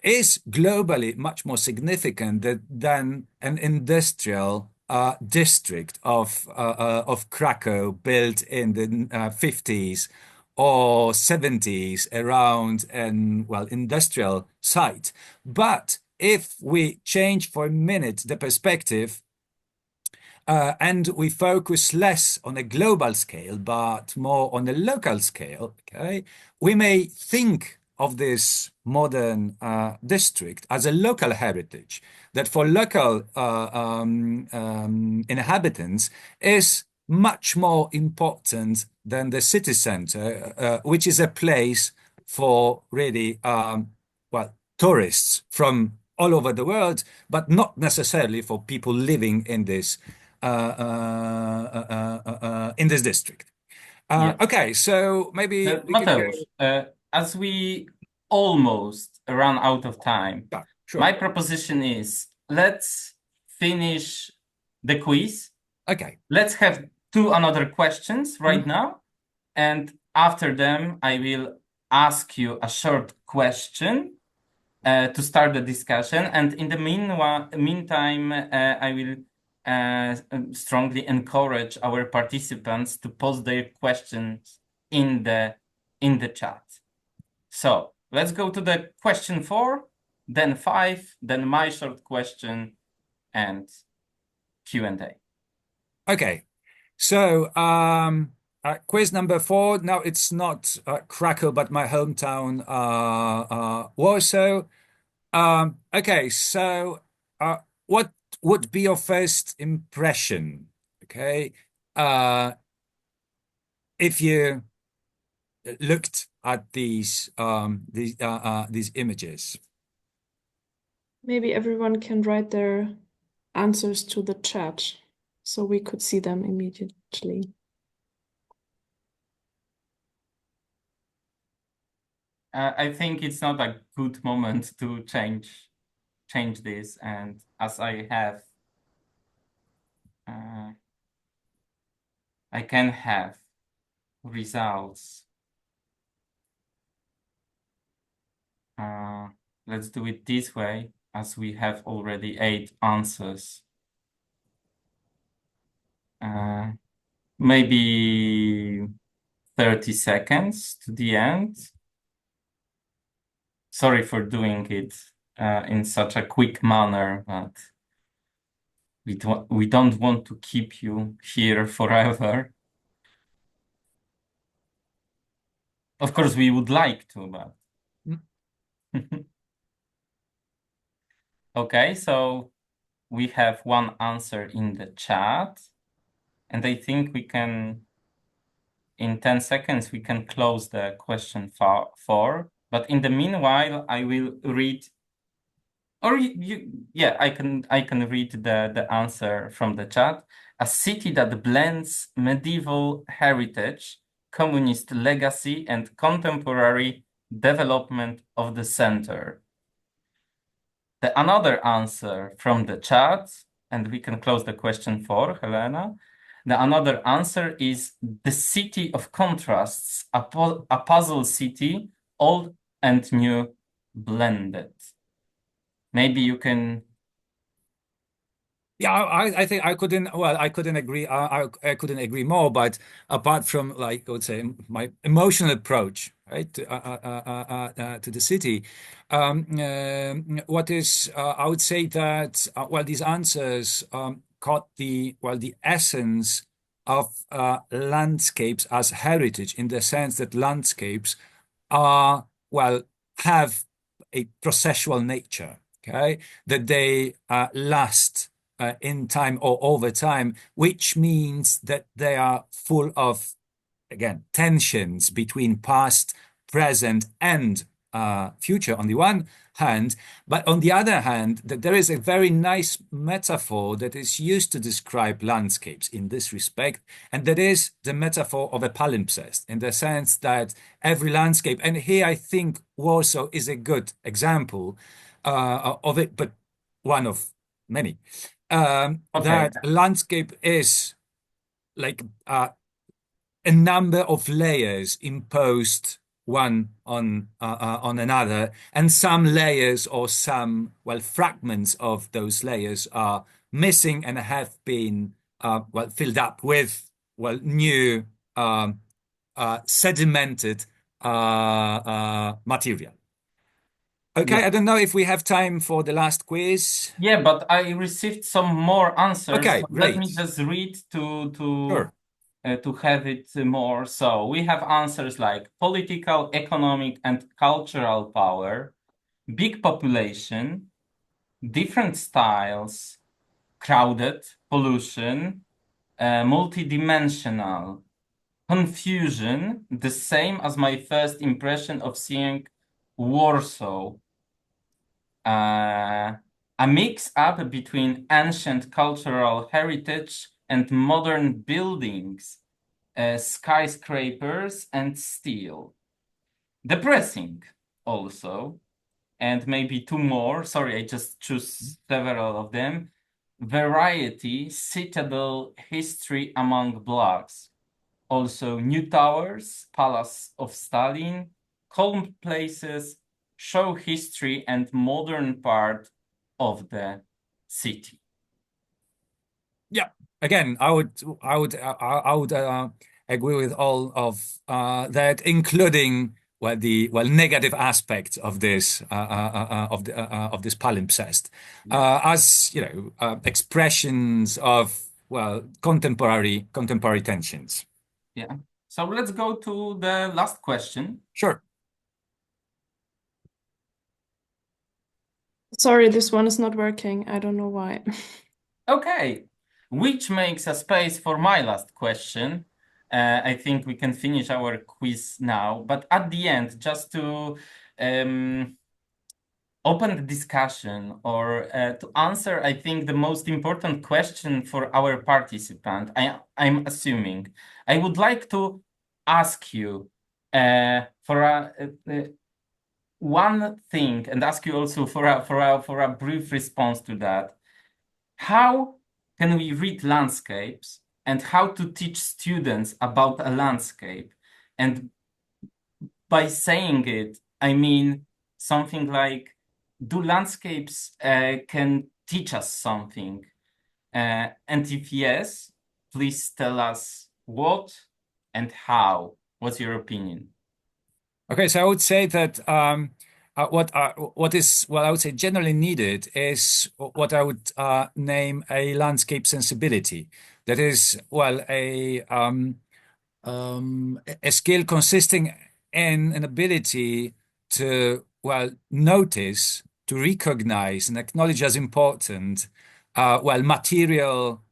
is globally much more significant than an industrial district of Krakow built in the 50s or 70s around an industrial site. But if we change for a minute the perspective and we focus less on a global scale, but more on a local scale, okay, we may think of this modern district as a local heritage that for local inhabitants is much more important than the city center, which is a place for really, tourists from all over the world, but not necessarily for people living in this district. Yes. Okay, so maybe we can go. Mateusz, as we almost run out of time, Yeah, my sure. proposition is let's finish the quiz. Okay. Let's have two another questions right Mhm. now, and after them, I will ask you a short question to start the discussion. And in the meantime, I will strongly encourage our participants to post their questions in the chat. So let's go to the question 4, then 5, then my short question, and Q&A. Okay. So quiz number 4. Now it's not Krakow, but my hometown, Warsaw. Okay, so what would be your first impression? Okay. Uh, if you looked at these images. Maybe everyone can write their answers to the chat so we could see them immediately. I think it's not a good moment to change this, and as I have I can have results. Let's do it this way, as we have already 8 answers. Maybe 30 seconds to the end. Sorry for doing it in such a quick manner, but we don't want to keep you here forever. Of course, we would like to, but okay, so we have one answer in the chat, and I think we can, in 10 seconds, we can close the question 4. But in the meanwhile, I will read, or yeah, I can read the answer from the chat. A city that blends medieval heritage, communist legacy, and contemporary development of the center. Another answer from the chat, and we can close the question 4, Helena. Another answer is the city of contrasts, a puzzle city, old and new blended. Maybe you can. Yeah, I think I couldn't. Well, I couldn't agree. I couldn't agree more. But apart from, like, I would say, my emotional approach, right, to the city, what is I would say that well, these answers caught the essence of landscapes as heritage, in the sense that landscapes are, well, have a processual nature. Okay, that they last in time or over time, which means that they are full of, again, tensions between past, present, and future on the one hand, but on the other hand, that there is a very nice metaphor that is used to describe landscapes in this respect, and that is the metaphor of a palimpsest, in the sense that every landscape, and here I think Warsaw is a good example of it, but one of many. Okay. That landscape is like a number of layers imposed one on another, and some layers or some, well, fragments of those layers are missing and have been well, filled up with, well, new sedimented material. Okay, Yeah. I don't know if we have time for the last quiz. Yeah, but I received some more answers. Okay, So great. let me just read Sure. to have it more. So we have answers like political, economic, and cultural power, big population, different styles, crowded, pollution, multidimensional, confusion, the same as my first impression of seeing Warsaw. A mix-up between ancient cultural heritage and modern buildings, skyscrapers and steel. Depressing also, and maybe 2 more. Sorry, I just choose several of them. Variety, citadel, history among blocks. Also, new towers, Palace of Stalin, calm places, show history and modern part of the city. Yeah, again, I would agree with all of that, including, well, the negative aspects of this of this palimpsest, as you know, expressions of, well, contemporary tensions. Yeah. So let's go to the last question. Sure. Sorry, this one is not working. I don't know why. Okay, which makes a space for my last question. I think we can finish our quiz now. But at the end, just to open the discussion or to answer, I think, the most important question for our participant, I'm assuming, I would like to ask you for one thing and ask you also for a brief response to that. How can we read landscapes and how to teach students about a landscape? And by saying it, I mean something like, do landscapes can teach us something? And if yes, please tell us what and how. What's your opinion? Okay, so I would say that what I would say generally needed is what I would name a landscape sensibility. That is, well, a skill consisting in an ability to, well, notice, to recognize and acknowledge as important, material,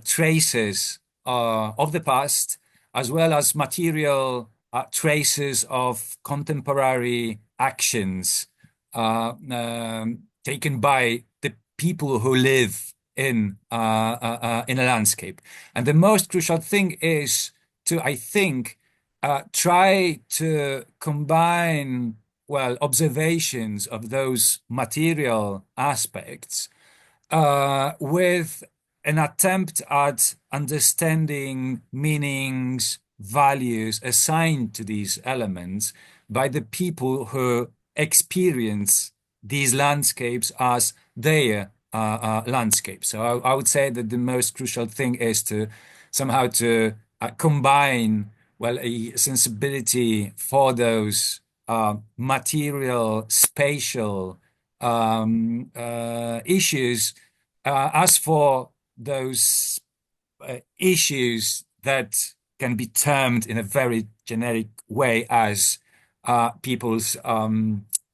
traces of the past, as well as material traces of contemporary actions taken by the people who live in a landscape. And the most crucial thing is to, I think, try to combine, well, observations of those material aspects with an attempt at understanding meanings, values assigned to these elements by the people who experience these landscapes as their landscapes. So I would say that the most crucial thing is to somehow to combine, well, a sensibility for those material, spatial issues. As for those issues that can be termed in a very generic way as people's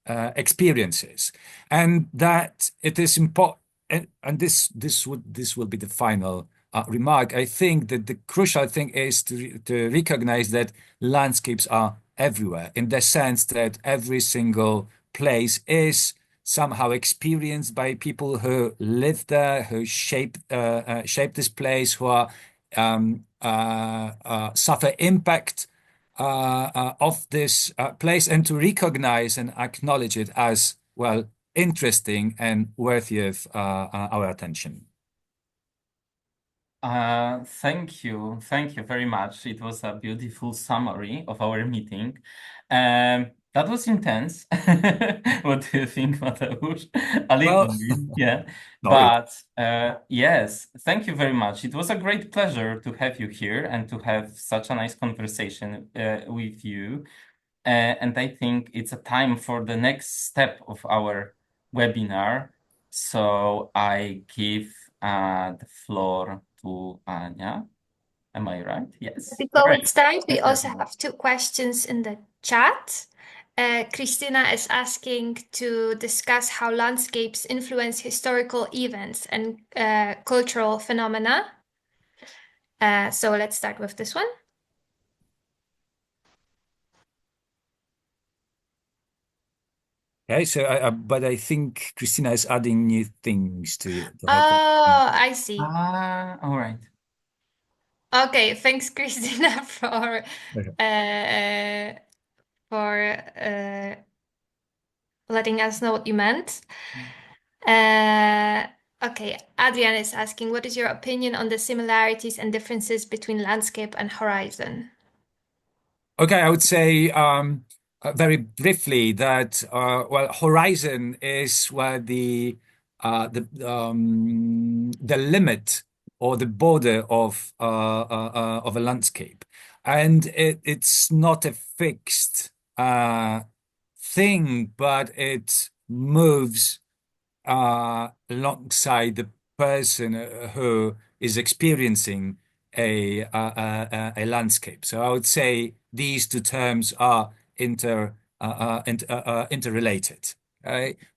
experiences, and that it is important. And this will be the final remark. I think that the crucial thing is to recognize that landscapes are everywhere, in the sense that every single place is somehow experienced by people who live there, who shape this place, who are suffer impact of this place, and to recognize and acknowledge it as, well, interesting and worthy of our attention. Thank you. Thank you very much. It was a beautiful summary of our meeting. That was intense. What do you think, Mateusz? A little Well, bit, yeah. not really. But yes, thank you very much. It was a great pleasure to have you here and to have such a nice conversation with you. And I think it's a time for the next step of our webinar. So I give the floor to Anya. Am I right? Yes. Before we Great. start, we Yes, also everyone. have two questions in the chat. Christina is asking to discuss how landscapes influence historical events and cultural phenomena. So let's start with this one. Okay, so but I think Christina is adding new things to her question. Oh, I see. All right. Okay, thanks, Christina, Okay. for letting us know what you meant. Okay, Adrian is asking, what is your opinion on the similarities and differences between landscape and horizon? Okay, I would say very briefly that well, horizon is where the limit or the border of a landscape, and it's not a fixed thing, but it moves alongside the person who is experiencing a landscape. So I would say these two terms are interrelated.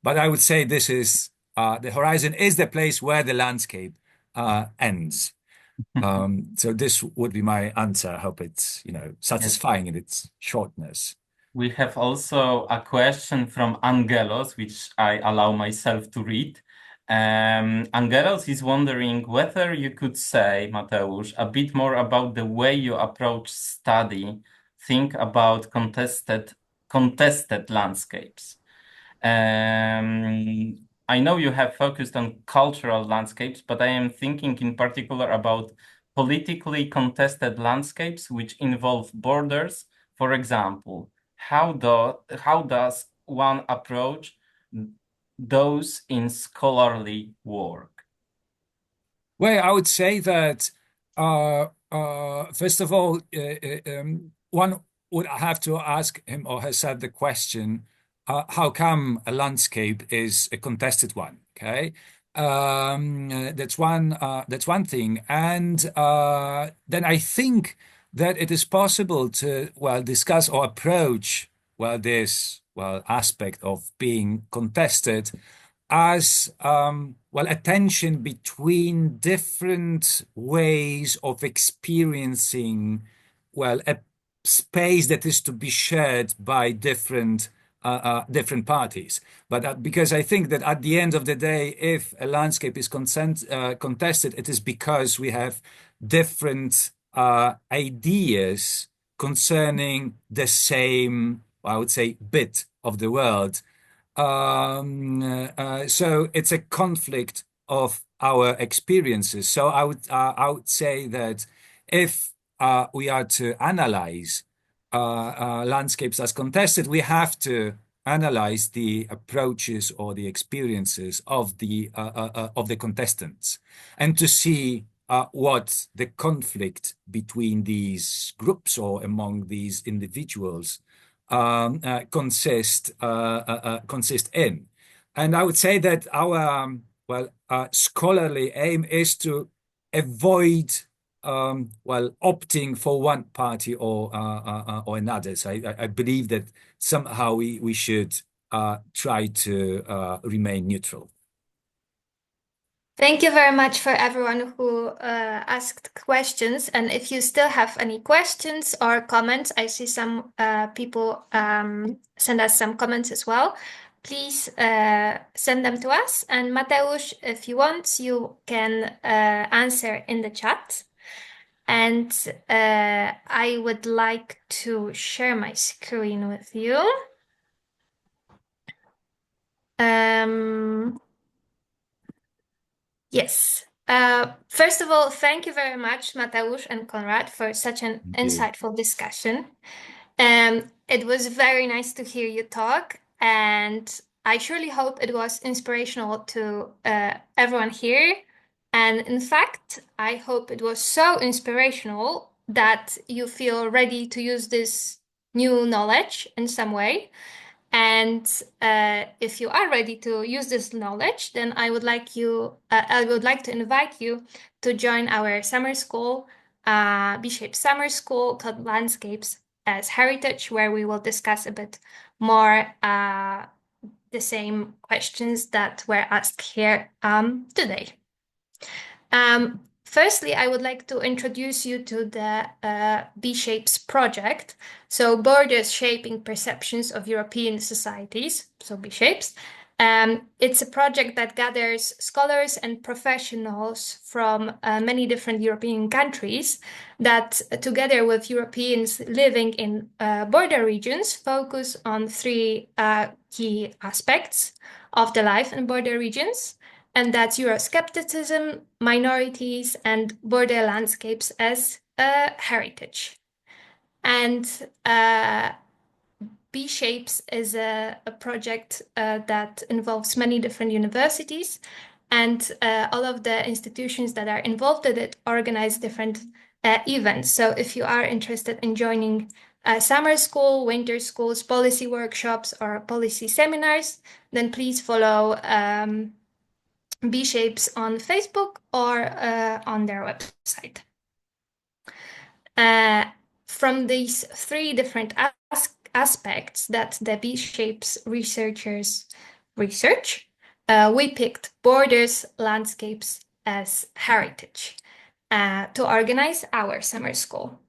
But I would say this is the horizon is the place where the landscape ends. So this would be my answer. I hope it's, satisfying in its shortness. We have also a question from Angelos, which I allow myself to read. Angelos is wondering whether you could say, Mateusz, a bit more about the way you approach study, think about contested landscapes. I know you have focused on cultural landscapes, but I am thinking in particular about politically contested landscapes which involve borders. For example, how does one approach those in scholarly work? Well, I would say that first of all, one would have to ask him or herself the question, how come a landscape is a contested one? Okay, that's one thing, and then I think that it is possible to discuss or approach this aspect of being contested as a tension between different ways of experiencing a space that is to be shared by different parties. But because I think that at the end of the day, if a landscape is contested, it is because we have different ideas concerning the same, I would say, bit of the world. So it's a conflict of our experiences. So I would say that if we are to analyze landscapes as contested, we have to analyze the approaches or the experiences of the contestants, and to see what the conflict between these groups or among these individuals consist in. And I would say that our scholarly aim is to avoid opting for one party or another. So I believe that somehow we should try to remain neutral. Thank you very much for everyone who asked questions. And if you still have any questions or comments, I see some people send us some comments as well. Please send them to us. And Mateusz, if you want, you can answer in the chat. And I would like to share my screen with you. Yes. First of all, thank you very much, Mateusz and Konrad, for such an insightful discussion. It was very nice to hear you talk, and I surely hope it was inspirational to everyone here. And in fact, I hope it was so inspirational that you feel ready to use this new knowledge in some way. And if you are ready to use this knowledge, then I would like to invite you to join our summer school, B-shaped summer school called Landscapes as Heritage, where we will discuss a bit more the same questions that were asked here today. Firstly, I would like to introduce you to the B-Shapes project. So Borders Shaping Perceptions of European Societies, so B-Shapes. It's a project that gathers scholars and professionals from many different European countries that, together with Europeans living in border regions, focus on three key aspects of the life in border regions. And that's Euroscepticism, minorities, and border landscapes as heritage. And B-Shapes is a project that involves many different universities, and all of the institutions that are involved in it organize different events. So if you are interested in joining summer school, winter schools, policy workshops, or policy seminars, then please follow B-Shapes on Facebook or on their website. From these three different aspects that the B-Shapes researchers research, we picked borders, landscapes as heritage. to organize our summer school.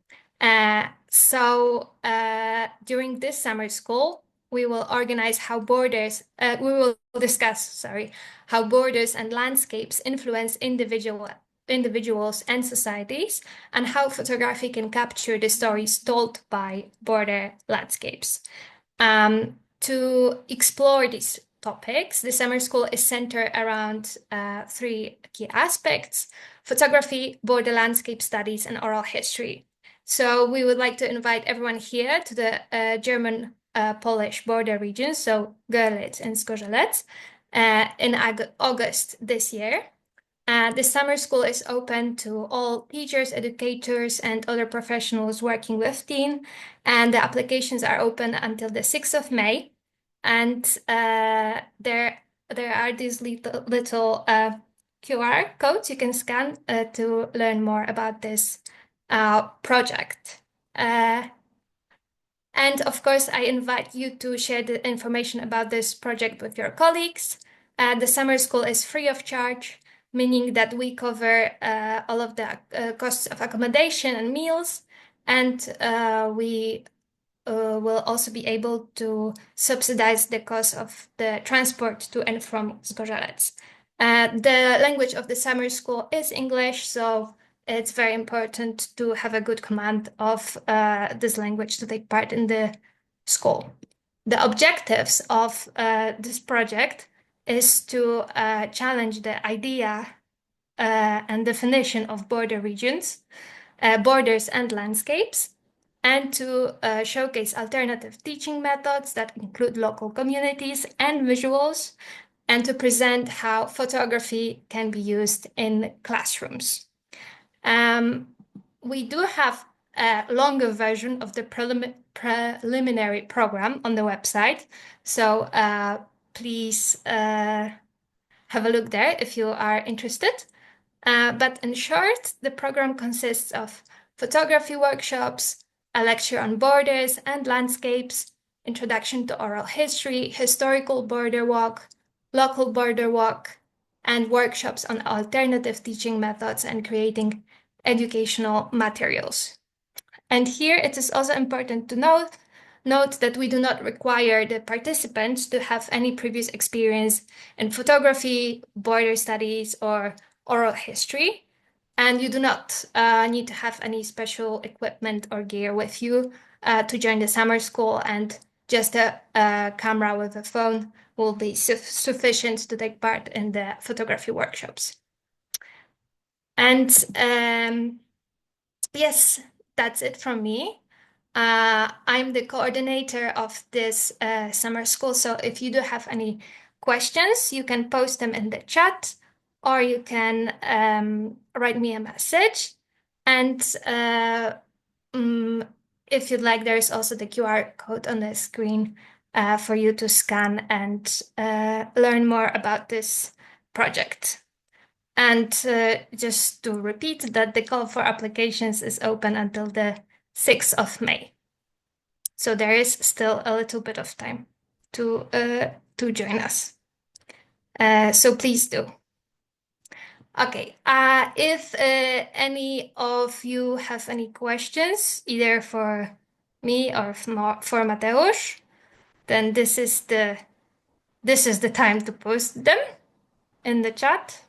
During this summer school, we will organize we will discuss, sorry, how borders and landscapes influence individuals and societies, and how photography can capture the stories told by border landscapes. To explore these topics, the summer school is centered around three key aspects: photography, border landscape studies, and oral history. So we would like to invite everyone here to the German-Polish border region, so Görlitz and Zgorzelec, in August this year. The summer school is open to all teachers, educators, and other professionals working with teen, and the applications are open until the 6th of May. And there are these little QR codes you can scan to learn more about this project. And of course, I invite you to share the information about this project with your colleagues. The summer school is free of charge, meaning that we cover all of the costs of accommodation and meals, and we will also be able to subsidize the cost of the transport to and from Zgorzelec. The language of the summer school is English, so it's very important to have a good command of this language to take part in the school. The objectives of this project is to challenge the idea and definition of border regions, borders and landscapes, and to showcase alternative teaching methods that include local communities and visuals, and to present how photography can be used in classrooms. We do have a longer version of the preliminary program on the website, so please have a look there if you are interested. But in short, the program consists of photography workshops, a lecture on borders and landscapes, introduction to oral history, historical border walk, local border walk, and workshops on alternative teaching methods and creating educational materials. And here it is also important to note that we do not require the participants to have any previous experience in photography, border studies, or oral history. And you do not need to have any special equipment or gear with you to join the summer school, and just a camera with a phone will be sufficient to take part in the photography workshops. And yes, that's it from me. I'm the coordinator of this summer school, so if you do have any questions, you can post them in the chat, or you can write me a message. And if you'd like, there is also the QR code on the screen for you to scan and learn more about this project. And just to repeat that the call for applications is open until the 6th of May. So there is still a little bit of time to join us. So please do. Okay, if any of you have any questions, either for me or for Mateusz, then this is the time to post them in the chat.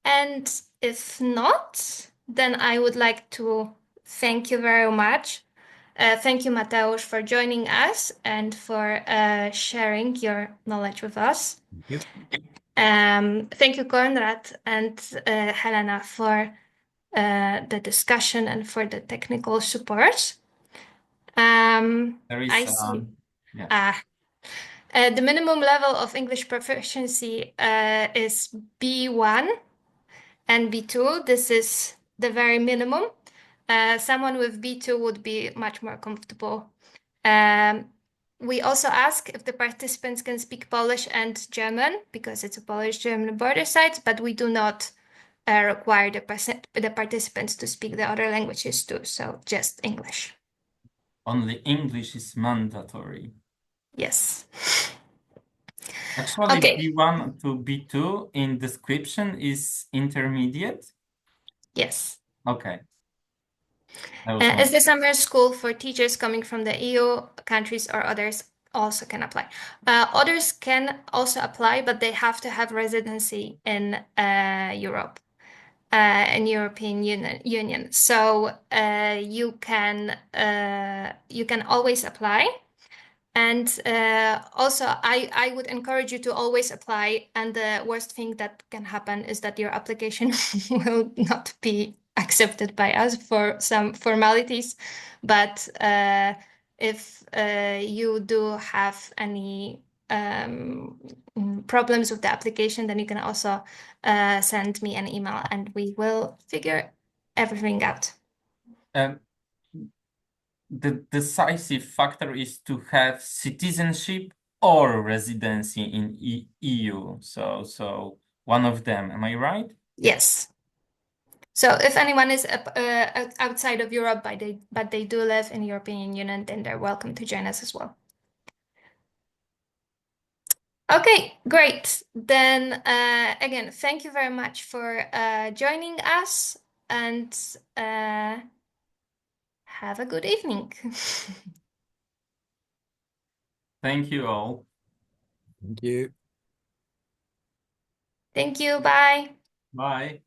And if not, then I would like to thank you very much. Thank you, Mateusz, for joining us and for sharing your knowledge with us. Thank Thank you, Konrad and Helena, for the discussion and for the technical support. There is I see. yeah. The minimum level of English proficiency is B1 and B2. This is the very minimum. Someone with B2 would be much more comfortable. We also ask if the participants can speak Polish and German, because it's a Polish-German border site, but we do not require the participants to speak the other languages too, so just English. Only English is mandatory. Yes. Actually, Okay. B1 to B2 in description is intermediate. Yes. Okay. I was Is the summer school for teachers coming from the EU countries or others also can apply? Others can also apply, but they have to have residency in Europe, in European Union. So you can always apply. And also, I would encourage you to always apply. And the worst thing that can happen is that your application will not be accepted by us for some formalities. But if you do have any problems with the application, then you can also send me an email and we will figure everything out. The decisive factor is to have citizenship or residency in EU. So one of them. Am I right? Yes. So if anyone is outside of Europe, but they do live in European Union, then they're welcome to join us as well. Okay, great. Then again, thank you very much for joining us and have a good evening. Thank you all. Thank you. Thank you. Bye. Bye.